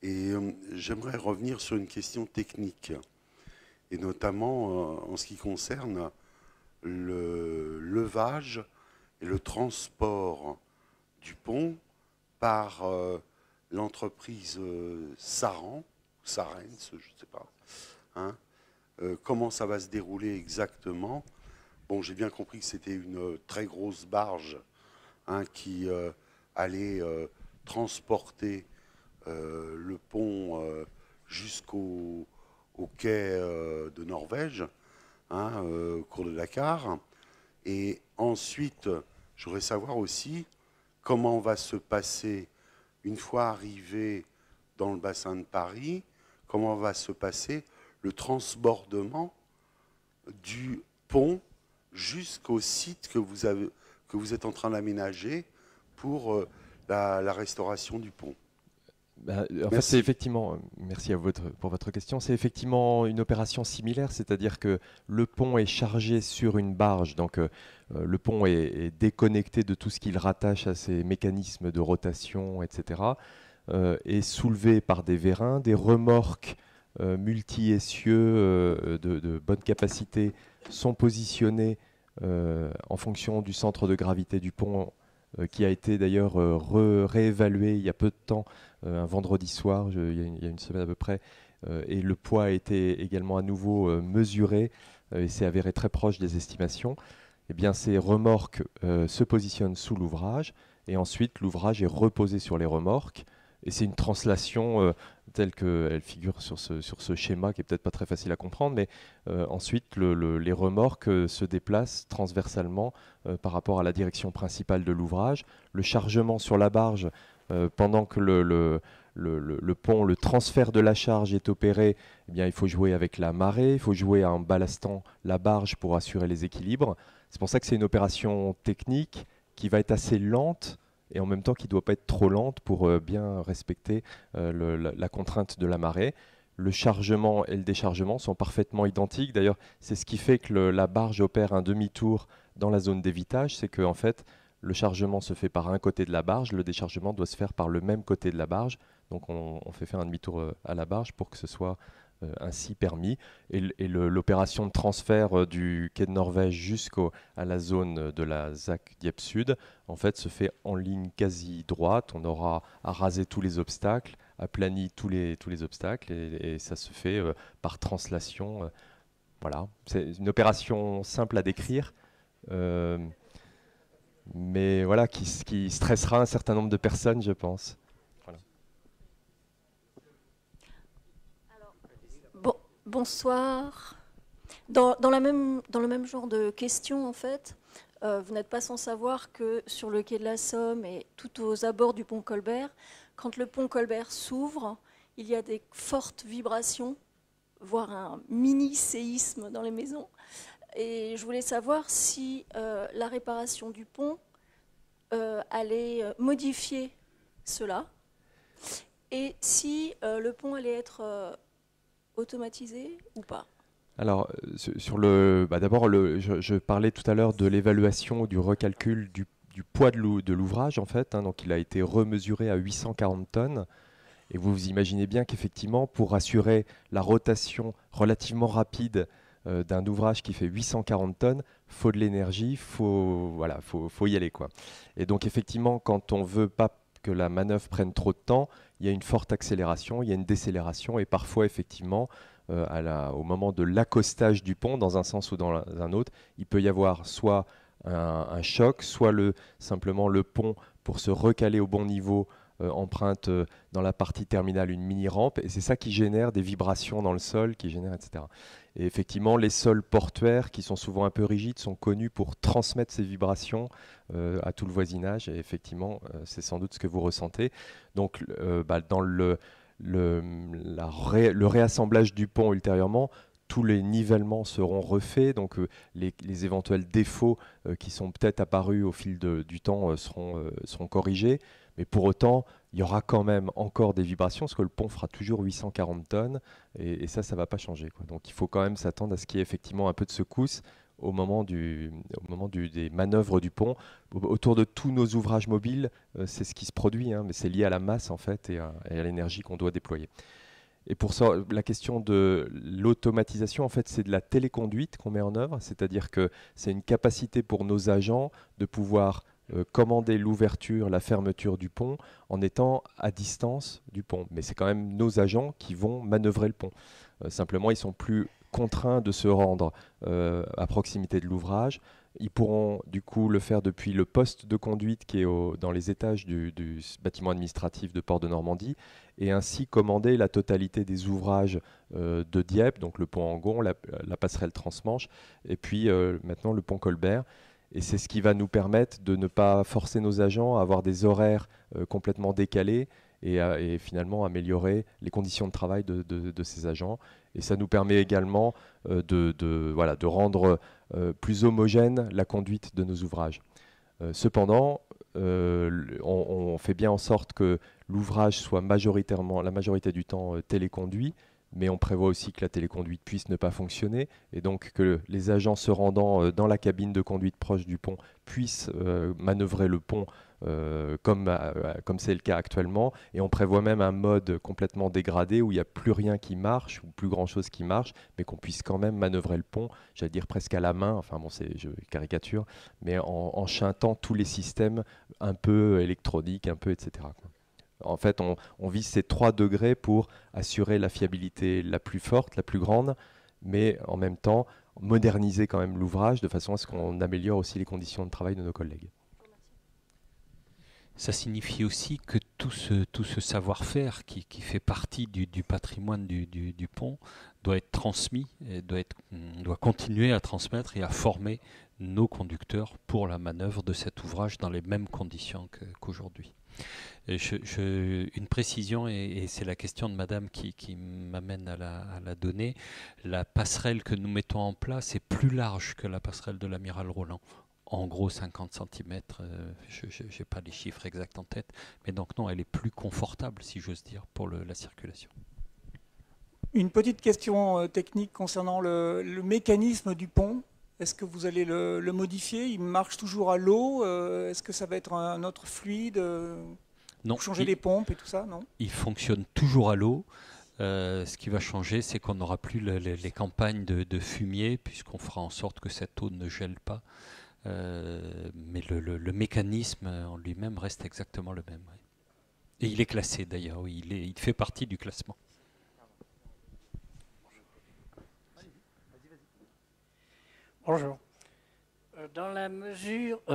[SPEAKER 16] Et j'aimerais revenir sur une question technique, et notamment en ce qui concerne le levage et le transport du pont par l'entreprise Sarens, je ne sais pas. Comment ça va se dérouler exactement? Bon, j'ai bien compris que c'était une très grosse barge qui allait transporter le pont jusqu'au quai de Norvège, au cours de Dakar. Et ensuite, je voudrais savoir aussi comment va se passer, une fois arrivé dans le bassin de Paris, comment va se passer le transbordement du pont jusqu'au site que vous êtes en train d'aménager pour la restauration du pont.
[SPEAKER 17] En fait, c'est effectivement, merci pour votre question, c'est effectivement une opération similaire, c'est-à-dire que le pont est chargé sur une barge, donc le pont est déconnecté de tout ce qu'il rattache à ses mécanismes de rotation, etc., est soulevé par des vérins, des remorques multi-essieux de bonne capacité sont positionnés en fonction du centre de gravité du pont, qui a été d'ailleurs réévalué il y a peu de temps, un vendredi soir, il y a une semaine à peu près, et le poids a été également à nouveau mesuré et s'est avéré très proche des estimations. Eh bien, ces remorques se positionnent sous l'ouvrage et ensuite l'ouvrage est reposé sur les remorques. Et c'est une translation telle qu'elle figure sur ce schéma qui est peut-être pas très facile à comprendre, mais ensuite les remorques se déplacent transversalement par rapport à la direction principale de l'ouvrage. Le chargement sur la barge, pendant que le pont, le transfert de la charge est opéré, eh bien, il faut jouer avec la marée, il faut jouer en ballastant la barge pour assurer les équilibres. C'est pour ça que c'est une opération technique qui va être assez lente, et en même temps qui ne doit pas être trop lente pour bien respecter la contrainte de la marée. Le chargement et le déchargement sont parfaitement identiques. D'ailleurs, c'est ce qui fait que la barge opère un demi-tour dans la zone d'évitage. C'est qu'en fait, le chargement se fait par un côté de la barge, le déchargement doit se faire par le même côté de la barge. Donc on fait faire un demi-tour à la barge pour que ce soit ainsi permis. Et l'opération de transfert du quai de Norvège jusqu'à la zone de la ZAC Dieppe Sud, en fait, se fait en ligne quasi droite. On aura à raser tous les obstacles, aplanir tous les obstacles, et ça se fait par translation. Voilà, c'est une opération simple à décrire, mais voilà, qui stressera un certain nombre de personnes, je pense.
[SPEAKER 18] Bonsoir. Dans le même genre de questions, en fait, vous n'êtes pas sans savoir que sur le quai de la Somme et tout aux abords du pont Colbert, quand le pont Colbert s'ouvre, il y a des fortes vibrations, voire un mini-séisme dans les maisons. Et je voulais savoir si la réparation du pont allait modifier cela, et si le pont allait être automatisé ou pas?
[SPEAKER 17] Alors, d'abord, je parlais tout à l'heure de l'évaluation, du recalcul du poids de l'ouvrage, en fait. Donc, il a été remesuré à 840 tonnes. Et vous imaginez bien qu'effectivement, pour assurer la rotation relativement rapide d'un ouvrage qui fait 840 tonnes, il faut de l'énergie, faut y aller, quoi. Et donc, effectivement, quand on ne veut pas que la manœuvre prenne trop de temps, il y a une forte accélération, il y a une décélération, et parfois, effectivement, au moment de l'accostage du pont, dans un sens ou dans un autre, il peut y avoir soit un choc, soit simplement le pont, pour se recaler au bon niveau, emprunte dans la partie terminale une mini-rampe, et c'est ça qui génère des vibrations dans le sol, etc. Et effectivement, les sols portuaires, qui sont souvent un peu rigides, sont connus pour transmettre ces vibrations à tout le voisinage, et effectivement, c'est sans doute ce que vous ressentez. Donc, dans le réassemblage du pont ultérieurement, tous les nivellements seront refaits, donc les éventuels défauts qui sont peut-être apparus au fil du temps seront corrigés. Mais pour autant, il y aura quand même encore des vibrations, parce que le pont fera toujours 840 tonnes, et ça ne va pas changer, quoi. Donc il faut quand même s'attendre à ce qu'il y ait effectivement un peu de secousse au moment des manœuvres du pont. Autour de tous nos ouvrages mobiles, c'est ce qui se produit, hein, mais c'est lié à la masse, en fait, et à l'énergie qu'on doit déployer. Et pour ça, la question de l'automatisation, en fait, c'est de la téléconduite qu'on met en œuvre, c'est-à-dire que c'est une capacité pour nos agents de pouvoir commander l'ouverture, la fermeture du pont en étant à distance du pont. Mais c'est quand même nos agents qui vont manœuvrer le pont. Simplement, ils sont plus contraints de se rendre à proximité de l'ouvrage. Ils pourront du coup le faire depuis le poste de conduite qui est dans les étages du bâtiment administratif de Port de Normandie, et ainsi commander la totalité des ouvrages de Dieppe, donc le pont Angon, la passerelle Transmanche, et puis maintenant le pont Colbert. Et c'est ce qui va nous permettre de ne pas forcer nos agents à avoir des horaires complètement décalés, et finalement améliorer les conditions de travail de ces agents. Et ça nous permet également de rendre plus homogène la conduite de nos ouvrages. Cependant, on fait bien en sorte que l'ouvrage soit la majorité du temps téléconduit. mais on prévoit aussi que la téléconduite puisse ne pas fonctionner, et donc que les agents se rendant dans la cabine de conduite proche du pont puissent manœuvrer le pont comme c'est le cas actuellement, et on prévoit même un mode complètement dégradé où il n'y a plus rien qui marche, ou plus grand chose qui marche, mais qu'on puisse quand même manœuvrer le pont, j'allais dire presque à la main, enfin bon, je caricature, mais en chantant tous les systèmes un peu électroniques, un peu etc. quoi. En fait, on vise ces 3 degrés pour assurer la fiabilité la plus forte, la plus grande, mais en même temps moderniser quand même l'ouvrage de façon à ce qu'on améliore aussi les conditions de travail de nos collègues.
[SPEAKER 2] Ça signifie aussi que tout ce savoir-faire qui fait partie du patrimoine du pont doit être transmis, et doit continuer à transmettre et à former nos conducteurs pour la manœuvre de cet ouvrage dans les mêmes conditions qu'aujourd'hui. Une précision, et c'est la question de madame qui m'amène à la donner. La passerelle que nous mettons en place est plus large que la passerelle de l'amiral Roland. En gros 50 cm, je n'ai pas les chiffres exacts en tête, mais donc non, elle est plus confortable, si j'ose dire, pour la circulation.
[SPEAKER 19] Une petite question technique concernant le mécanisme du pont. Est-ce que vous allez le modifier? Il marche toujours à l'eau? Est-ce que ça va être un autre fluide?
[SPEAKER 2] Non.
[SPEAKER 19] Changer les pompes et tout ça, non?
[SPEAKER 2] Il fonctionne toujours à l'eau. Ce qui va changer, c'est qu'on n'aura plus les campagnes de fumier, puisqu'on fera en sorte que cette eau ne gèle pas. Mais le mécanisme en lui-même reste exactement le même. Oui. Et il est classé d'ailleurs, oui, il fait partie du classement.
[SPEAKER 20] Bonjour. Dans la mesure où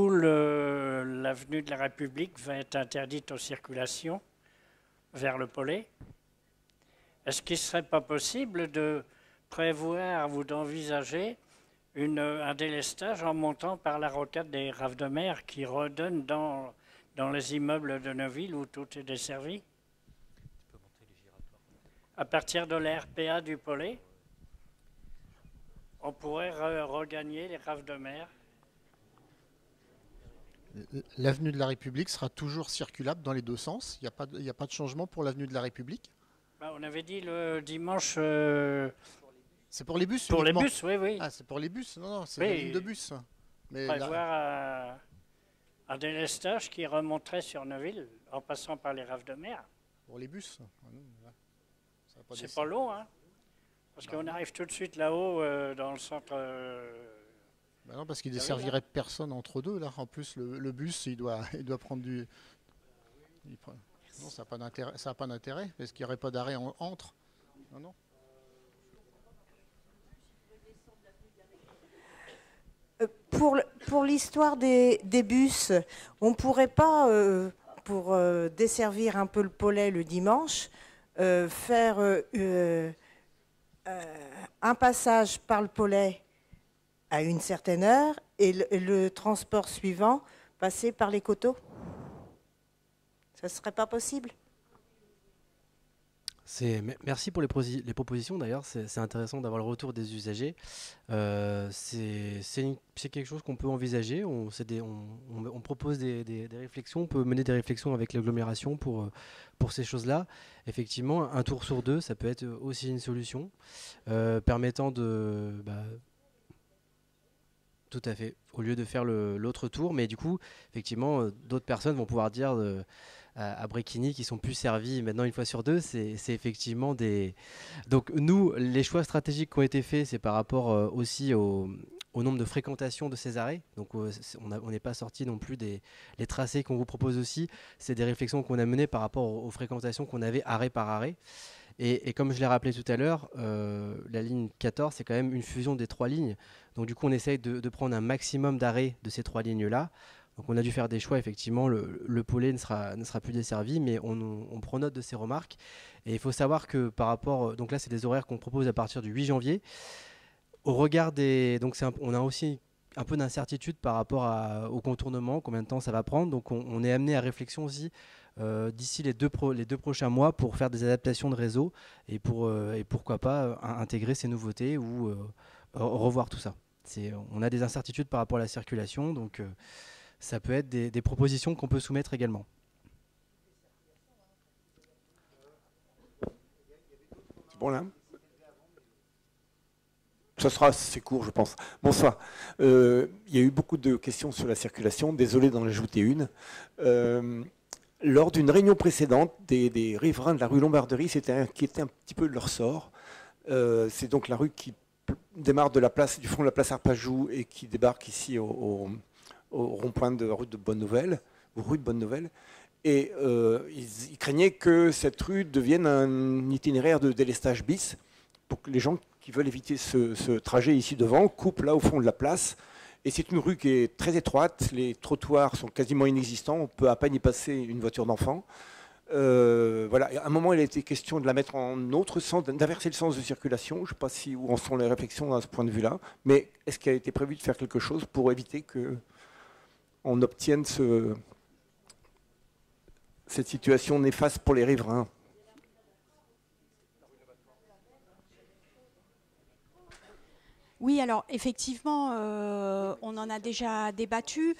[SPEAKER 20] l'avenue de la République va être interdite aux circulations vers le Pollet, est-ce qu'il ne serait pas possible de prévoir ou d'envisager un délestage en montant par la rocade des Raves de Mer qui redonne dans les immeubles de Neuville où tout est desservi? À partir de la RPA du Pollet, on pourrait regagner les Raves de Mer.
[SPEAKER 6] L'avenue de la République sera toujours circulable dans les 2 sens. Il n'y a pas de changement pour l'avenue de la République.
[SPEAKER 20] On avait dit le dimanche...
[SPEAKER 6] C'est pour les bus?
[SPEAKER 20] Pour
[SPEAKER 6] uniquement.
[SPEAKER 20] Les bus, oui, oui.
[SPEAKER 6] Ah, c'est pour les bus? Non, c'est la ligne de bus. Mais
[SPEAKER 20] prévoir un délestage qui remonterait sur Neuville en passant par les Raves de Mer.
[SPEAKER 6] Pour les bus?
[SPEAKER 20] C'est pas long, hein? Parce qu'on arrive tout de suite là-haut dans le centre...
[SPEAKER 6] non, parce qu'il ne desservirait personne entre deux. Là. En plus, le bus, il doit prendre du... Non, ça n'a pas d'intérêt, parce qu'il n'y aurait pas d'arrêt entre. Non.
[SPEAKER 21] Pour l'histoire des bus, on ne pourrait pas, pour desservir un peu le Pollet le dimanche, faire un passage par le Pollet à une certaine heure et le transport suivant passer par les coteaux? Ça ne serait pas possible?
[SPEAKER 10] Merci pour les propositions d'ailleurs, c'est intéressant d'avoir le retour des usagers. C'est quelque chose qu'on peut envisager, on propose des réflexions, on peut mener des réflexions avec l'agglomération pour ces choses-là. Effectivement, un tour sur 2, ça peut être aussi une solution, permettant de... tout à fait, au lieu de faire l'autre tour, mais du coup, effectivement, d'autres personnes vont pouvoir dire... à Bréquigny qui sont plus servis maintenant 1 fois sur 2, c'est effectivement des... Donc nous, les choix stratégiques qui ont été faits, c'est par rapport aussi au nombre de fréquentation de ces arrêts. Donc on n'est pas sorti non plus les tracés qu'on vous propose aussi. C'est des réflexions qu'on a menées par rapport aux fréquentations qu'on avait arrêt par arrêt. Et comme je l'ai rappelé tout à l'heure, la ligne 14, c'est quand même une fusion des 3 lignes. Donc du coup, on essaye de prendre un maximum d'arrêts de ces 3 lignes-là. Donc on a dû faire des choix, effectivement, le Pollet ne sera plus desservi, mais on prend note de ces remarques. Et il faut savoir que par rapport, donc là c'est des horaires qu'on propose à partir du 8 janvier. Au regard des... Donc on a aussi un peu d'incertitude par rapport au contournement, combien de temps ça va prendre. Donc on est amené à réflexion aussi d'ici les deux prochains mois pour faire des adaptations de réseau et pourquoi pas intégrer ces nouveautés ou revoir tout ça. On a des incertitudes par rapport à la circulation, donc... ça peut être des propositions qu'on peut soumettre également.
[SPEAKER 5] Bon là. Ça sera assez court, je pense. Bonsoir. Il y a eu beaucoup de questions sur la circulation. Désolé d'en ajouter une. Lors d'une réunion précédente, des riverains de la rue Lombarderie s'étaient inquiétés un petit peu de leur sort. C'est donc la rue qui démarre du fond de la place Arpajou et qui débarque ici au rond-point de rue de Bonne-Nouvelle, rue de Bonne-Nouvelle. Et ils craignaient que cette rue devienne un itinéraire de délestage bis pour que les gens qui veulent éviter ce trajet ici devant coupent là au fond de la place. Et c'est une rue qui est très étroite, les trottoirs sont quasiment inexistants, on peut à peine y passer une voiture d'enfant. Voilà. Et à un moment, il a été question de la mettre en autre sens, d'inverser le sens de circulation. Je ne sais pas où en sont les réflexions à ce point de vue-là, mais est-ce qu'il a été prévu de faire quelque chose pour éviter qu'on obtienne cette situation néfaste pour les riverains?
[SPEAKER 3] Oui, alors effectivement, on en a déjà débattu.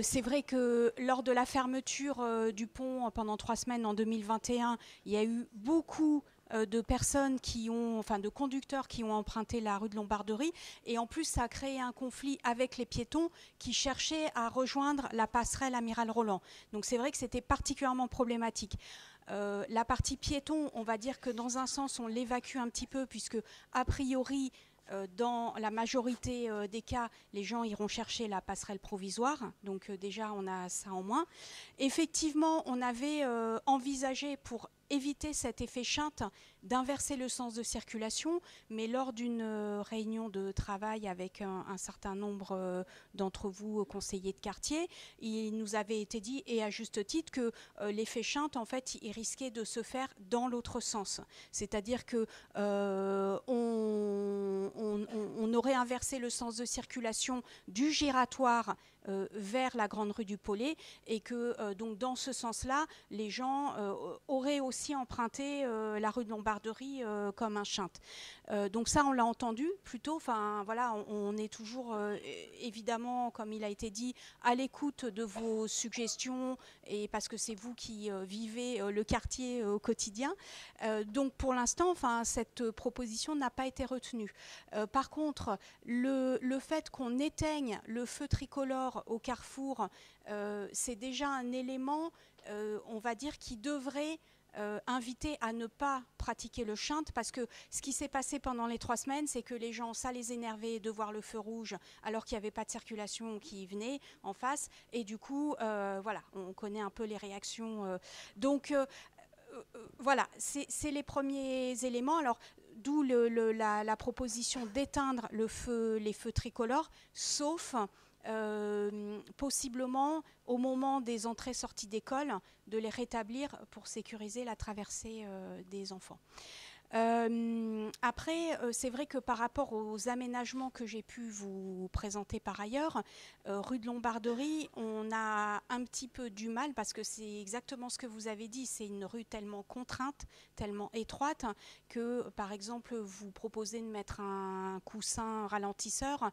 [SPEAKER 3] C'est vrai que lors de la fermeture du pont pendant 3 semaines en 2021, il y a eu beaucoup de personnes de conducteurs qui ont emprunté la rue de Lombarderie. Et en plus, ça a créé un conflit avec les piétons qui cherchaient à rejoindre la passerelle Amiral Roland. Donc c'est vrai que c'était particulièrement problématique. La partie piéton, on va dire que dans un sens, on l'évacue un petit peu puisque, a priori, dans la majorité des cas, les gens iront chercher la passerelle provisoire. Donc déjà, on a ça en moins. Effectivement, on avait envisagé pour éviter cet effet chinte d'inverser le sens de circulation, mais lors d'une réunion de travail avec un certain nombre d'entre vous, conseillers de quartier, il nous avait été dit, et à juste titre, que l'effet chinte, en fait, il risquait de se faire dans l'autre sens. C'est-à-dire que on aurait inversé le sens de circulation du giratoire vers la grande rue du Pollet, et que donc dans ce sens-là, les gens auraient aussi emprunté la rue de Lombarderie comme un chinte. Donc ça, on l'a entendu plutôt. Enfin voilà, on est toujours évidemment, comme il a été dit, à l'écoute de vos suggestions, et parce que c'est vous qui vivez le quartier au quotidien. Donc pour l'instant, enfin cette proposition n'a pas été retenue. Par contre, le fait qu'on éteigne le feu tricolore au carrefour, c'est déjà un élément, on va dire, qui devrait inviter à ne pas pratiquer le chinte, parce que ce qui s'est passé pendant les 3 semaines, c'est que les gens, ça les énervait de voir le feu rouge alors qu'il n'y avait pas de circulation qui venait en face, et du coup, voilà, on connaît un peu les réactions. Donc voilà, c'est les premiers éléments. Alors, d'où la proposition d'éteindre les feux tricolores, sauf possiblement au moment des entrées-sorties d'école, de les rétablir pour sécuriser la traversée des enfants. Après, c'est vrai que par rapport aux aménagements que j'ai pu vous présenter par ailleurs, rue de Lombarderie, on a un petit peu du mal, parce que c'est exactement ce que vous avez dit, c'est une rue tellement contrainte, tellement étroite, que par exemple, vous proposez de mettre un coussin ralentisseur,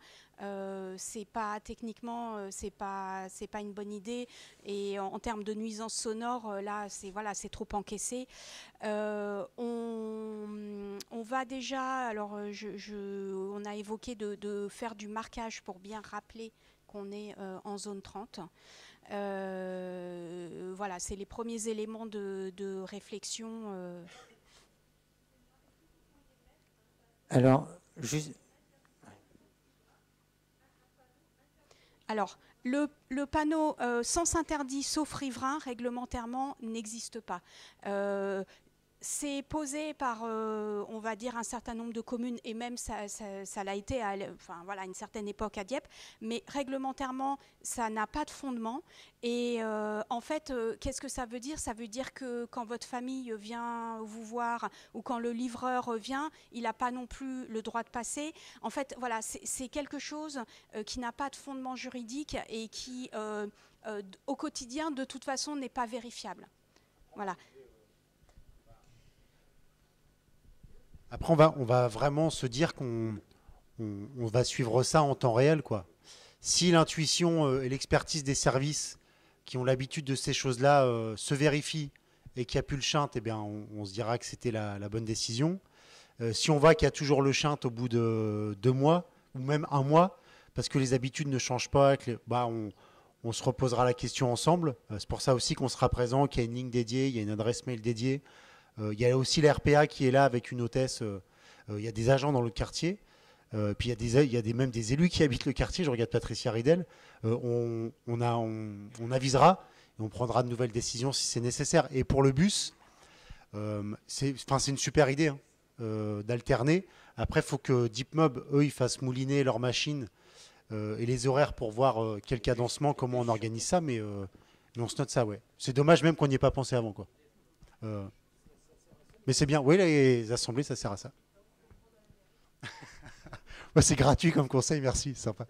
[SPEAKER 3] c'est pas techniquement, c'est pas une bonne idée, et en termes de nuisance sonore, là, c'est trop encaissé. On va déjà, alors on a évoqué de faire du marquage pour bien rappeler qu'on est en zone 30. Voilà, c'est les premiers éléments de réflexion.
[SPEAKER 9] Alors, juste...
[SPEAKER 3] Alors, le panneau sens interdit sauf riverain, réglementairement, n'existe pas. C'est posé par, on va dire, un certain nombre de communes, et même ça l'a été à une certaine époque à Dieppe, mais réglementairement, ça n'a pas de fondement. Et en fait, qu'est-ce que ça veut dire? Ça veut dire que quand votre famille vient vous voir, ou quand le livreur vient, il n'a pas non plus le droit de passer. En fait, voilà, c'est quelque chose qui n'a pas de fondement juridique, et qui, au quotidien, de toute façon, n'est pas vérifiable. Voilà.
[SPEAKER 1] Après, on va vraiment se dire qu'on va suivre ça en temps réel, quoi. Si l'intuition et l'expertise des services qui ont l'habitude de ces choses-là se vérifient, et qu'il n'y a plus le chinte, eh bien, on se dira que c'était la bonne décision. Si on voit qu'il y a toujours le chinte au bout de 2 mois, ou même 1 mois, parce que les habitudes ne changent pas, on se reposera la question ensemble. C'est pour ça aussi qu'on sera présent, qu'il y a une ligne dédiée, il y a une adresse mail dédiée. Il y a aussi la RPA qui est là avec une hôtesse. Il y a des agents dans le quartier. Puis il y a même des élus qui habitent le quartier. Je regarde Patricia Ridel. On avisera et on prendra de nouvelles décisions si c'est nécessaire. Et pour le bus, c'est une super idée d'alterner. Après, il faut que DeepMob, eux, ils fassent mouliner leurs machines et les horaires pour voir quel cadencement, comment on organise ça. Mais on se note ça, ouais. C'est dommage même qu'on n'y ait pas pensé avant, quoi. Mais c'est bien. Oui, les assemblées, ça sert à ça. Ouais, c'est gratuit comme conseil, merci, c'est sympa.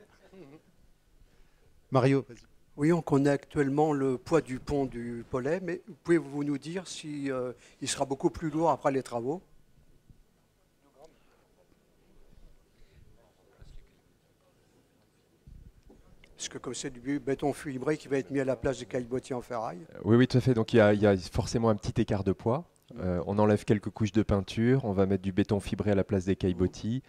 [SPEAKER 1] Mario, vas-y.
[SPEAKER 7] Oui, on connaît actuellement le poids du pont du Pollet, mais pouvez-vous nous dire si il sera beaucoup plus lourd après les travaux? Parce que comme c'est du béton fibré qui va être mis à la place des caillebotiers en ferraille.
[SPEAKER 17] Oui, tout à fait. Donc il y a forcément un petit écart de poids. On enlève quelques couches de peinture, on va mettre du béton fibré à la place des caillebotis.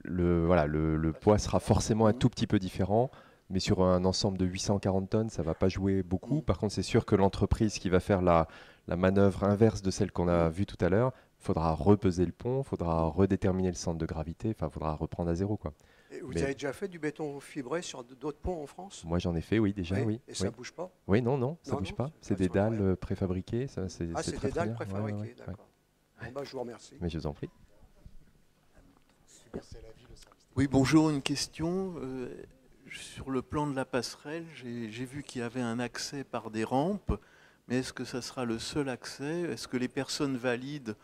[SPEAKER 17] Le poids sera forcément un tout petit peu différent, mais sur un ensemble de 840 tonnes, ça ne va pas jouer beaucoup. Par contre, c'est sûr que l'entreprise qui va faire la manœuvre inverse de celle qu'on a vue tout à l'heure, il faudra repeser le pont, il faudra redéterminer le centre de gravité, il faudra reprendre à zéro, quoi.
[SPEAKER 7] Et vous avez déjà fait du béton fibré sur d'autres ponts en France?
[SPEAKER 17] Moi, j'en ai fait, oui, déjà, oui.
[SPEAKER 7] Et ça ne bouge pas?
[SPEAKER 17] Oui, non, ça ne bouge pas. C'est des dalles préfabriquées. C'est
[SPEAKER 7] des dalles préfabriquées, d'accord. Bon, je vous remercie.
[SPEAKER 17] Mais je vous en prie.
[SPEAKER 22] Oui, bonjour, une question. Sur le plan de la passerelle, j'ai vu qu'il y avait un accès par des rampes, mais est-ce que ça sera le seul accès? Est-ce que les personnes valides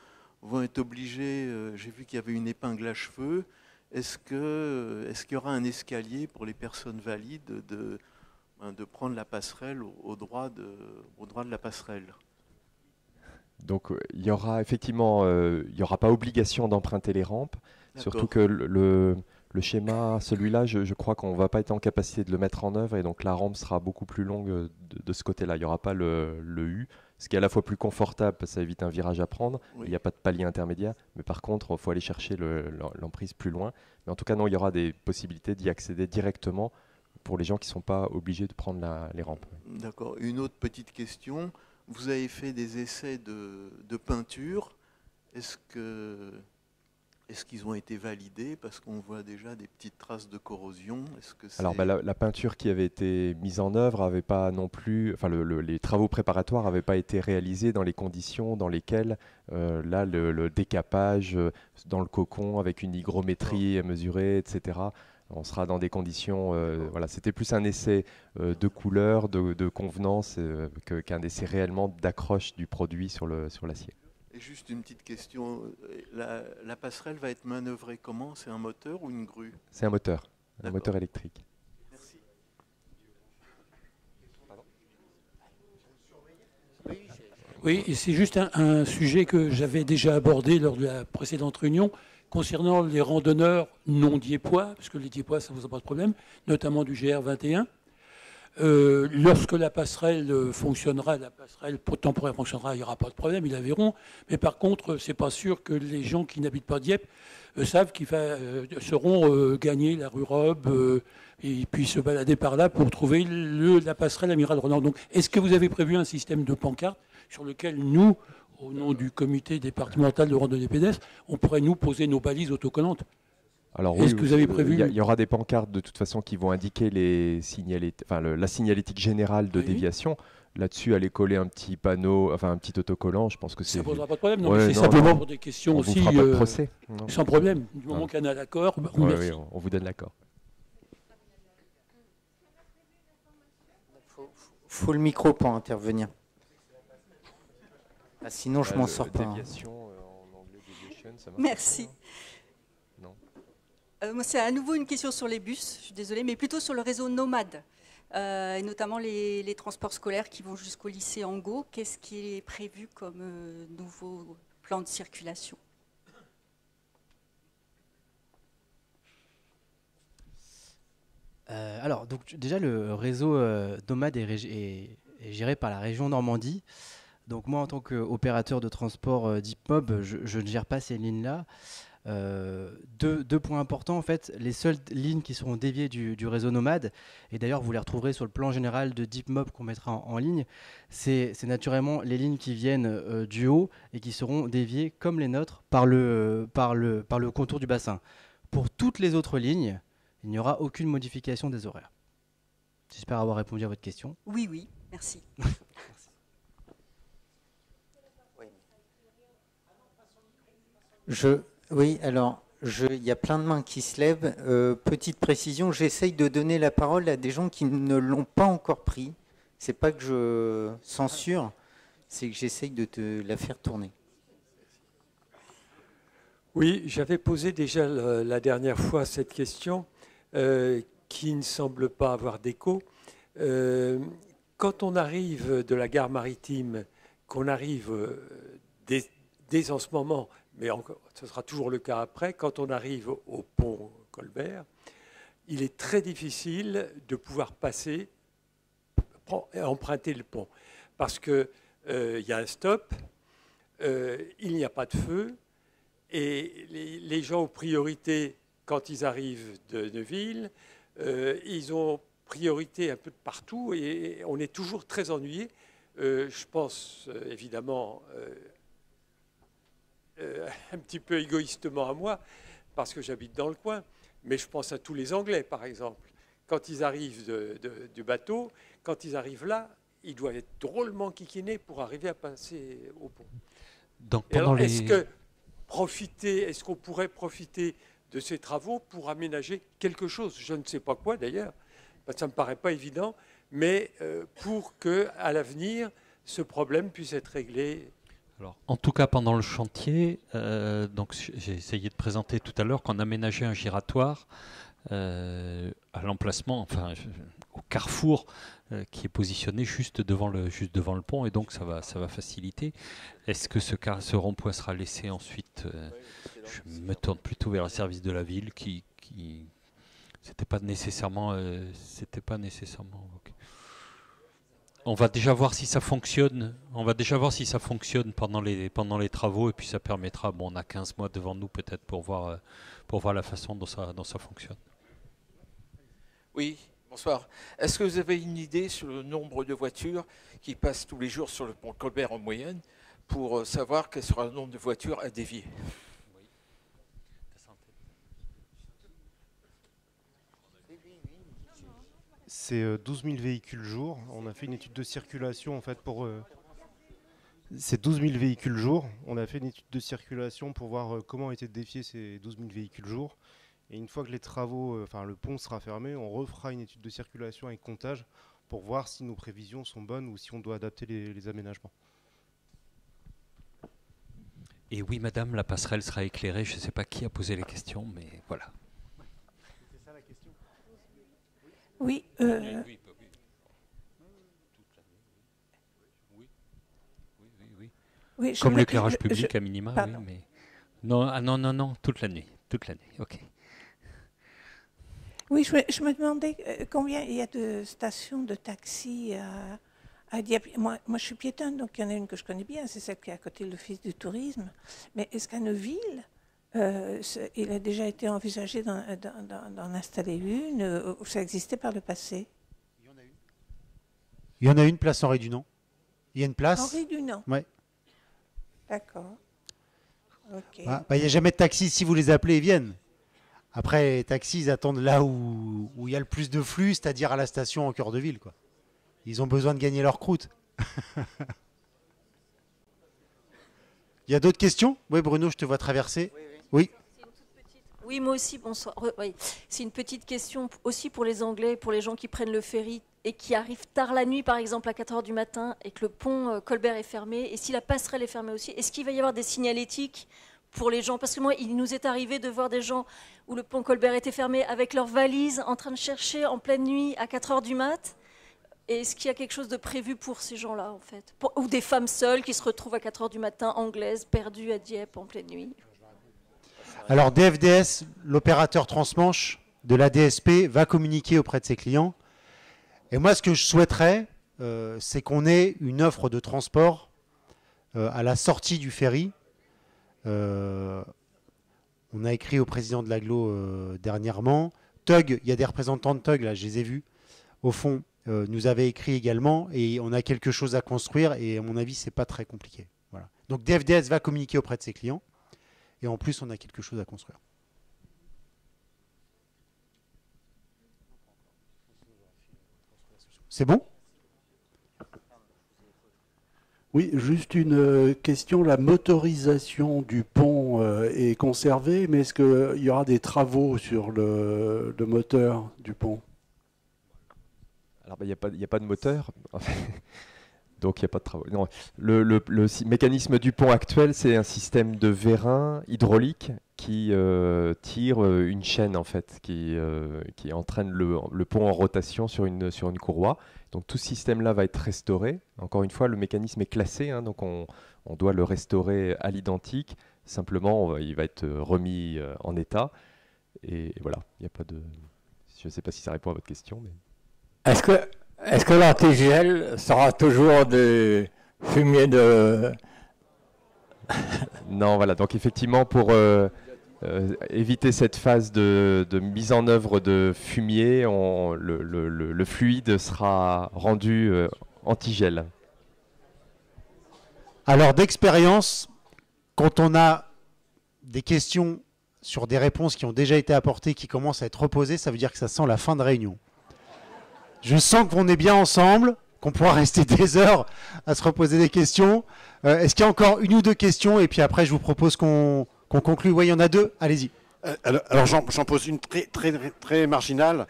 [SPEAKER 22] vont être obligées, j'ai vu qu'il y avait une épingle à cheveux, est-ce qu'il y aura un escalier pour les personnes valides de prendre la passerelle au droit de la passerelle?
[SPEAKER 17] Donc il y aura effectivement, il n'y aura pas obligation d'emprunter les rampes, surtout que le schéma, celui-là, je crois qu'on ne va pas être en capacité de le mettre en œuvre et donc la rampe sera beaucoup plus longue de ce côté-là. Il n'y aura pas le U, ce qui est à la fois plus confortable parce que ça évite un virage à prendre. Oui. Il n'y a pas de palier intermédiaire, mais par contre, il faut aller chercher l'emprise plus loin. Mais en tout cas, non, il y aura des possibilités d'y accéder directement pour les gens qui ne sont pas obligés de prendre les rampes.
[SPEAKER 22] D'accord. Une autre petite question. Vous avez fait des essais de peinture. Est-ce qu'ils ont été validés? Parce qu'on voit déjà des petites traces de corrosion.
[SPEAKER 17] Alors la peinture qui avait été mise en œuvre avait pas non plus, les travaux préparatoires n'avaient pas été réalisés dans les conditions dans lesquelles le décapage dans le cocon avec une hygrométrie mesurée, etc. On sera dans des conditions, c'était plus un essai de couleur, de convenance qu'un essai réellement d'accroche du produit sur l'acier.
[SPEAKER 22] Et juste une petite question, la passerelle va être manœuvrée comment? C'est un moteur ou une grue?
[SPEAKER 17] C'est un moteur électrique.
[SPEAKER 22] Merci.
[SPEAKER 13] Oui, et c'est juste un sujet que j'avais déjà abordé lors de la précédente réunion concernant les randonneurs non diépois, parce que les diépois, ça ne vous a pas de problème, notamment du GR21. Lorsque la passerelle fonctionnera, la passerelle temporaire fonctionnera, il n'y aura pas de problème, ils la verront. Mais par contre, ce n'est pas sûr que les gens qui n'habitent pas Dieppe savent qu'ils seront gagner la rue Robbe et puis se balader par là pour trouver la passerelle Amiral Roland. Donc, est-ce que vous avez prévu un système de pancarte sur lequel nous, au nom du comité départemental de randonnée pédestre, on pourrait nous poser nos balises autocollantes?
[SPEAKER 17] Alors
[SPEAKER 13] est-ce que vous avez prévu?
[SPEAKER 17] Il y aura des pancartes de toute façon qui vont indiquer la signalétique générale de déviation. Là-dessus, aller coller un petit panneau, un petit autocollant, je pense que c'est...
[SPEAKER 13] Ça ne posera pas de problème, c'est simplement pour des questions
[SPEAKER 17] on
[SPEAKER 13] aussi...
[SPEAKER 17] vous fera pas de procès.
[SPEAKER 13] Sans problème, du moment qu'il y en a l'accord,
[SPEAKER 17] oui, on vous donne l'accord.
[SPEAKER 9] Faut le micro pour intervenir. Sinon, je m'en sors pas.
[SPEAKER 23] Merci. Moi, c'est à nouveau une question sur les bus, je suis désolée, mais plutôt sur le réseau nomade, et notamment les transports scolaires qui vont jusqu'au lycée Angot. Qu'est-ce qui est prévu comme nouveau plan de circulation?
[SPEAKER 10] Alors, donc, déjà, le réseau nomade est géré par la région Normandie. Donc moi, en tant qu'opérateur de transport DeepMob, je ne gère pas ces lignes-là. Deux points importants, en fait, les seules lignes qui seront déviées du réseau Nomad, et d'ailleurs vous les retrouverez sur le plan général de DeepMob qu'on mettra en ligne, c'est naturellement les lignes qui viennent du haut et qui seront déviées comme les nôtres par le contour du bassin. Pour toutes les autres lignes, il n'y aura aucune modification des horaires. J'espère avoir répondu à votre question.
[SPEAKER 23] Oui, oui, merci.
[SPEAKER 9] Oui, alors, il y a plein de mains qui se lèvent. Petite précision, j'essaye de donner la parole à des gens qui ne l'ont pas encore pris. C'est pas que je censure, c'est que j'essaye de te la faire tourner.
[SPEAKER 8] Oui, j'avais posé déjà la dernière fois cette question qui ne semble pas avoir d'écho. Quand on arrive de la gare maritime, qu'on arrive dès en ce moment, mais ce sera toujours le cas après, quand on arrive au pont Colbert, il est très difficile de pouvoir passer, emprunter le pont, parce qu'il y a un stop, il n'y a pas de feu, et les gens ont priorité quand ils arrivent de Neuville, ils ont priorité un peu de partout, et on est toujours très ennuyé. Je pense évidemment un petit peu égoïstement à moi, parce que j'habite dans le coin, mais je pense à tous les Anglais, par exemple. Quand ils arrivent du bateau, quand ils arrivent là, ils doivent être drôlement kikinés pour arriver à passer au pont.
[SPEAKER 2] Donc,
[SPEAKER 8] est-ce qu'on pourrait profiter de ces travaux pour aménager quelque chose? Je ne sais pas quoi, d'ailleurs, parce que ça ne me paraît pas évident, mais pour qu'à l'avenir, ce problème puisse être réglé.
[SPEAKER 2] Alors, en tout cas, pendant le chantier, donc j'ai essayé de présenter tout à l'heure qu'on aménageait un giratoire à l'emplacement, enfin au carrefour, qui est positionné juste devant le pont, et donc ça va faciliter. Est-ce que ce rond-point sera laissé ensuite Je me tourne plutôt vers le service de la ville qui c'était pas nécessairement okay. On va déjà voir si ça fonctionne. On va déjà voir si ça fonctionne pendant les travaux, et puis ça permettra. Bon, on a 15 mois devant nous peut-être pour voir la façon dont ça fonctionne.
[SPEAKER 11] Oui, bonsoir. Est-ce que vous avez une idée sur le nombre de voitures qui passent tous les jours sur le pont Colbert en moyenne, pour savoir quel sera le nombre de voitures à dévier?
[SPEAKER 12] C'est 12 000 véhicules jour. On a fait une étude de circulation en fait pour. C'est 12 000 véhicules jour. On a fait une étude de circulation pour voir comment étaient défiés ces 12 000 véhicules jour. Et une fois que les travaux, le pont sera fermé, on refera une étude de circulation avec comptage pour voir si nos prévisions sont bonnes ou si on doit adapter les aménagements.
[SPEAKER 2] Et oui, madame, la passerelle sera éclairée. Je ne sais pas qui a posé les questions, mais voilà.
[SPEAKER 12] C'est ça la question.
[SPEAKER 24] Oui.
[SPEAKER 2] Oui, comme l'éclairage public à minima, oui, mais non, toute la nuit, ok.
[SPEAKER 24] Oui, je me demandais combien il y a de stations de taxi à Dieppe. Moi, je suis piétonne, donc il y en a une que je connais bien, c'est celle qui est à côté de l'Office du tourisme. Mais est-ce qu'à Neuville, il a déjà été envisagé d'en installer une, ou ça existait par le passé?
[SPEAKER 1] Il y en a une, place Henri Dunant. Il y a une place.
[SPEAKER 24] Henri Dunant.
[SPEAKER 1] Ouais.
[SPEAKER 24] D'accord. Ok.
[SPEAKER 1] Il n'y a jamais de taxi. Si vous les appelez, ils viennent. Après, les taxis, ils attendent là où il y a le plus de flux, c'est-à-dire à la station en cœur de ville, quoi. Ils ont besoin de gagner leur croûte. Il y a d'autres questions? Oui, Bruno, je te vois traverser. Oui.
[SPEAKER 18] Oui, moi aussi, bonsoir. Oui. C'est une petite question aussi pour les Anglais, pour les gens qui prennent le ferry et qui arrivent tard la nuit, par exemple à 4 h du matin, et que le pont Colbert est fermé, et si la passerelle est fermée aussi, est-ce qu'il va y avoir des signalétiques pour les gens? Parce que moi, il nous est arrivé de voir des gens où le pont Colbert était fermé avec leurs valises, en train de chercher en pleine nuit à 4 h du mat'. Est-ce qu'il y a quelque chose de prévu pour ces gens-là, en fait? Ou des femmes seules qui se retrouvent à 4 h du matin, anglaises, perdues à Dieppe en pleine nuit?
[SPEAKER 1] Alors, DFDS, l'opérateur transmanche de la DSP, va communiquer auprès de ses clients. Et moi, ce que je souhaiterais, c'est qu'on ait une offre de transport à la sortie du ferry, On a écrit au président de l'Aglo dernièrement. TUG, il y a des représentants de TUG, là, je les ai vus, au fond, nous avaient écrit également, et on a quelque chose à construire, et à mon avis, c'est pas très compliqué. Voilà. Donc DFDS va communiquer auprès de ses clients, et en plus, on a quelque chose à construire. C'est bon ?
[SPEAKER 4] Oui, juste une question. La motorisation du pont est conservée, mais est-ce qu'il y aura des travaux sur le moteur du pont?
[SPEAKER 17] Alors, il n'y a pas de moteur, donc il n'y a pas de travaux. Non, le mécanisme du pont actuel, c'est un système de vérin hydraulique qui tire une chaîne, en fait, qui entraîne le pont en rotation sur une courroie. Donc tout ce système-là va être restauré. Encore une fois, le mécanisme est classé, hein, donc on doit le restaurer à l'identique. Simplement, il va être remis en état. Et voilà, il n'y a pas de... Je ne sais pas si ça répond à votre question. Mais...
[SPEAKER 14] Est-ce que l'antigel sera toujours des fumiers de...
[SPEAKER 17] Non, voilà. Donc effectivement, pour éviter cette phase de mise en œuvre de fumier, le fluide sera rendu antigel.
[SPEAKER 1] Alors d'expérience, quand on a des questions sur des réponses qui ont déjà été apportées, qui commencent à être reposées, ça veut dire que ça sent la fin de réunion. Je sens qu'on est bien ensemble, qu'on pourra rester des heures à se reposer des questions. Est-ce qu'il y a encore une ou deux questions? Et puis après, je vous propose qu'on conclue. Oui, il y en a deux. Allez-y.
[SPEAKER 15] Alors j'en pose une très marginale.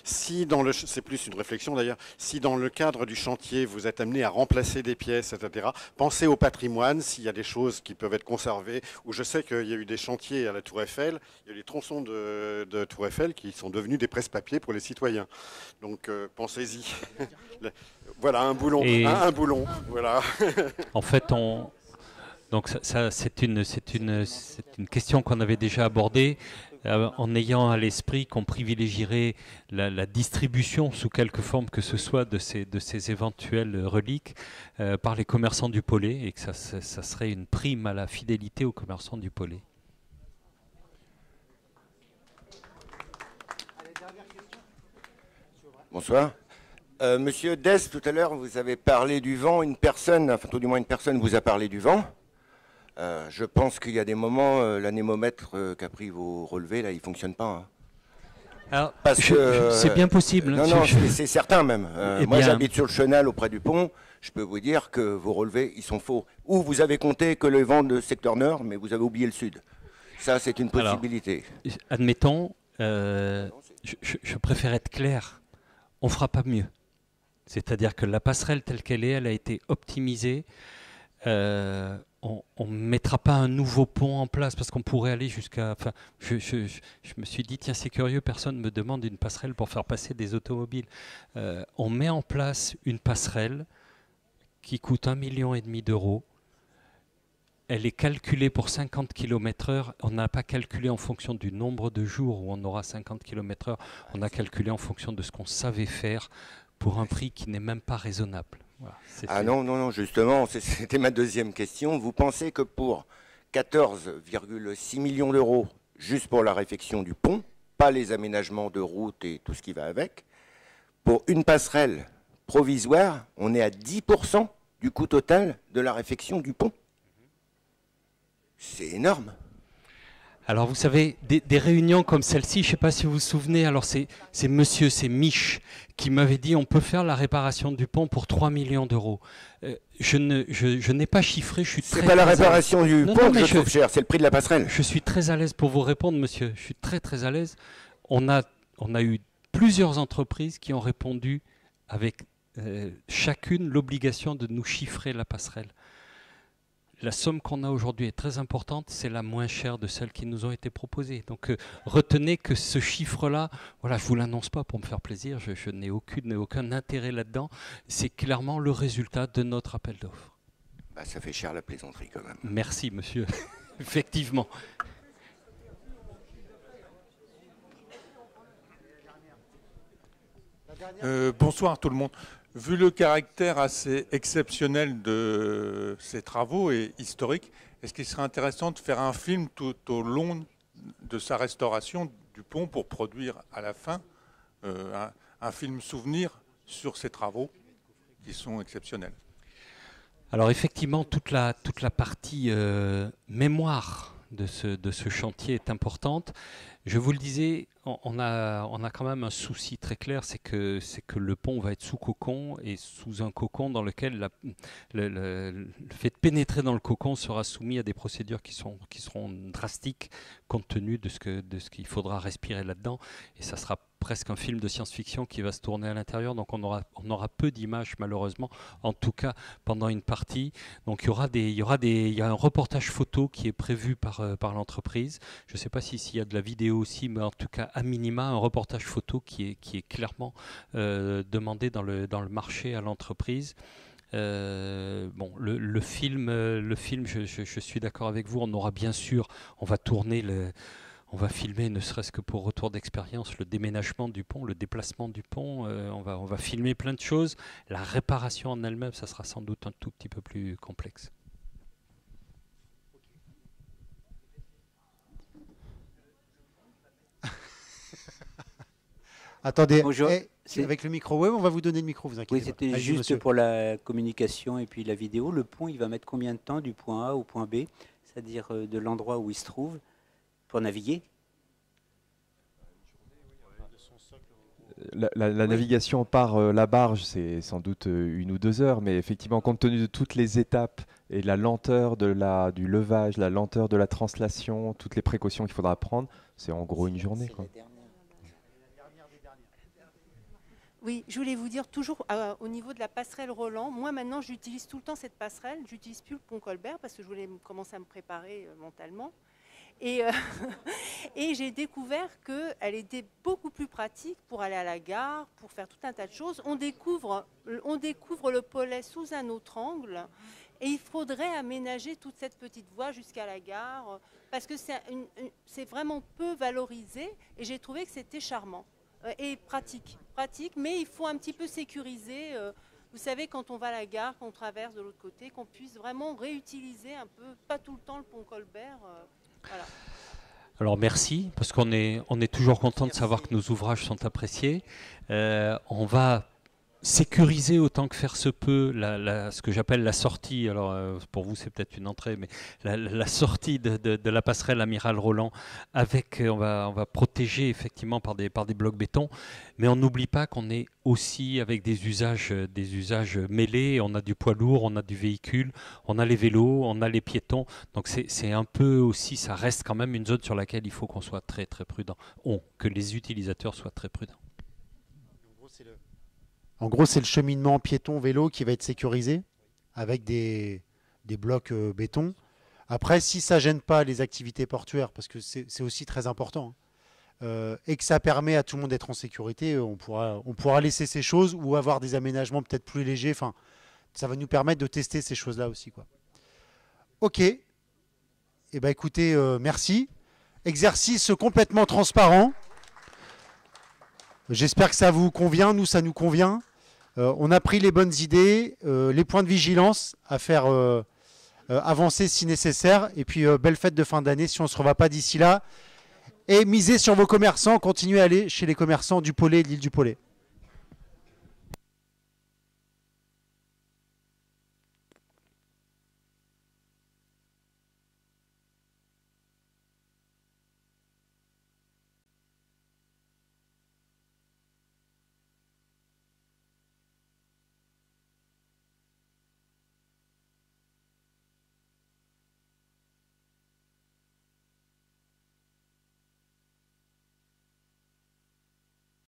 [SPEAKER 15] Si dans c'est plus une réflexion d'ailleurs, si dans le cadre du chantier vous êtes amené à remplacer des pièces, etc., pensez au patrimoine, s'il y a des choses qui peuvent être conservées, ou je sais qu'il y a eu des chantiers à la Tour Eiffel, il y a eu des tronçons de Tour Eiffel qui sont devenus des presse-papiers pour les citoyens. Donc pensez-y. Voilà, un boulon, un boulon, voilà.
[SPEAKER 2] En fait, donc ça c'est une question qu'on avait déjà abordée en ayant à l'esprit qu'on privilégierait la distribution sous quelque forme que ce soit de ces éventuelles reliques par les commerçants du Pollet et que ça serait une prime à la fidélité aux commerçants du Pollet.
[SPEAKER 16] Bonsoir. Monsieur Dess, tout à l'heure, vous avez parlé du vent. Une personne, enfin tout du moins une personne vous a parlé du vent. Je pense qu'il y a des moments, l'anémomètre qu'a pris vos relevés, là, il ne fonctionne pas. Hein.
[SPEAKER 2] C'est bien possible.
[SPEAKER 16] Non, c'est certain même. Moi, j'habite sur le Chenal, auprès du pont. Je peux vous dire que vos relevés, ils sont faux. Ou vous avez compté que le vent de secteur nord, mais vous avez oublié le sud. Ça, c'est une possibilité.
[SPEAKER 2] Alors, admettons, je préfère être clair. On ne fera pas mieux. C'est-à-dire que la passerelle telle qu'elle est, elle a été optimisée. On ne mettra pas un nouveau pont en place parce qu'on pourrait aller jusqu'à... Enfin, je me suis dit, tiens, c'est curieux, personne ne me demande une passerelle pour faire passer des automobiles. On met en place une passerelle qui coûte 1,5 million d'euros. Elle est calculée pour 50 km/h. On n'a pas calculé en fonction du nombre de jours où on aura 50 km/h. On a calculé en fonction de ce qu'on savait faire pour un prix qui n'est même pas raisonnable. Voilà,
[SPEAKER 16] non, justement, c'était ma deuxième question. Vous pensez que pour 14,6 millions d'euros, juste pour la réfection du pont, pas les aménagements de route et tout ce qui va avec, pour une passerelle provisoire, on est à 10% du coût total de la réfection du pont? C'est énorme.
[SPEAKER 2] Alors vous savez, des réunions comme celle-ci, je ne sais pas si vous vous souvenez, alors c'est Mich qui m'avait dit on peut faire la réparation du pont pour 3 millions d'euros. Je n'ai pas chiffré, je suis très...
[SPEAKER 16] C'est pas la réparation du pont que je trouve cher, c'est le prix de la passerelle.
[SPEAKER 2] Je suis très à l'aise pour vous répondre, monsieur. Je suis très à l'aise. On a eu plusieurs entreprises qui ont répondu avec chacune l'obligation de nous chiffrer la passerelle. La somme qu'on a aujourd'hui est très importante, c'est la moins chère de celles qui nous ont été proposées. Donc retenez que ce chiffre-là, voilà, je ne vous l'annonce pas pour me faire plaisir, je n'ai aucun intérêt là-dedans, c'est clairement le résultat de notre appel d'offres.
[SPEAKER 16] Bah, ça fait cher la plaisanterie quand même.
[SPEAKER 2] Merci monsieur, effectivement.
[SPEAKER 25] Bonsoir tout le monde. Vu le caractère assez exceptionnel de ces travaux et historiques, est-ce qu'il serait intéressant de faire un film tout au long de sa restauration du pont pour produire à la fin un film souvenir sur ces travaux qui sont exceptionnels.
[SPEAKER 2] Alors effectivement, toute la partie mémoire de ce chantier est importante. Je vous le disais, on a quand même un souci très clair, c'est que le pont va être sous cocon et sous un cocon dans lequel le fait de pénétrer dans le cocon sera soumis à des procédures qui seront drastiques compte tenu de ce qu'il faudra respirer là-dedans. Et ça sera presque un film de science-fiction qui va se tourner à l'intérieur, donc on aura peu d'images malheureusement, en tout cas pendant une partie. Donc il y a un reportage photo qui est prévu par l'entreprise. Je ne sais pas s'il y a de la vidéo aussi, mais en tout cas à minima un reportage photo qui est clairement demandé dans le marché à l'entreprise. Bon, le film, je suis d'accord avec vous, on aura bien sûr, on va filmer, ne serait-ce que pour retour d'expérience, le déménagement du pont, le déplacement du pont. On va filmer plein de choses. La réparation en elle-même, ça sera sans doute un tout petit peu plus complexe.
[SPEAKER 1] Attendez,
[SPEAKER 5] bonjour.
[SPEAKER 1] Avec le micro, ouais, on va vous donner le micro, vous inquiétez
[SPEAKER 5] pas. Oui, c'était juste
[SPEAKER 1] monsieur.
[SPEAKER 5] Pour la communication et puis la vidéo. Le pont, il va mettre combien de temps du point A au point B, c'est-à-dire de l'endroit où il se trouve, pour naviguer?
[SPEAKER 17] La navigation par la barge, c'est sans doute 1 ou 2 heures, mais effectivement, compte tenu de toutes les étapes et la lenteur du levage, la lenteur de la translation, toutes les précautions qu'il faudra prendre, c'est en gros une journée, quoi.
[SPEAKER 6] Oui, je voulais vous dire toujours au niveau de la passerelle Roland, moi maintenant j'utilise tout le temps cette passerelle, j'utilise plus le pont Colbert parce que je voulais commencer à me préparer mentalement. Et j'ai découvert qu'elle était beaucoup plus pratique pour aller à la gare, pour faire tout un tas de choses. On découvre le Pollet sous un autre angle et il faudrait aménager toute cette petite voie jusqu'à la gare parce que c'est vraiment peu valorisé et j'ai trouvé que c'était charmant. Et pratique, mais il faut un petit peu sécuriser. Vous savez, quand on va à la gare, qu'on traverse de l'autre côté, qu'on puisse vraiment réutiliser un peu, pas tout le temps le pont Colbert. Voilà.
[SPEAKER 2] Alors merci, parce qu'on est toujours content de savoir que nos ouvrages sont appréciés. On va sécuriser autant que faire se peut ce que j'appelle la sortie. Alors pour vous c'est peut-être une entrée, mais la sortie de la passerelle Amiral Roland on va protéger effectivement par des blocs béton, mais on n'oublie pas qu'on est aussi avec des usages mêlés. On a du poids lourd, on a du véhicule, on a les vélos, on a les piétons. Donc c'est un peu aussi, ça reste quand même une zone sur laquelle il faut qu'on soit très très prudent, que les utilisateurs soient très prudents.
[SPEAKER 1] En gros, c'est le cheminement piéton-vélo qui va être sécurisé avec des blocs béton. Après, si ça ne gêne pas les activités portuaires, parce que c'est aussi très important, et que ça permet à tout le monde d'être en sécurité, on pourra laisser ces choses ou avoir des aménagements peut-être plus légers. Enfin, ça va nous permettre de tester ces choses-là aussi, quoi. Ok. Eh ben, écoutez, merci. Exercice complètement transparent. J'espère que ça vous convient, nous ça nous convient. On a pris les bonnes idées, les points de vigilance à faire avancer si nécessaire. Et puis belle fête de fin d'année si on ne se revoit pas d'ici là. Et misez sur vos commerçants, continuez à aller chez les commerçants du Pollet et de l'île du Pollet.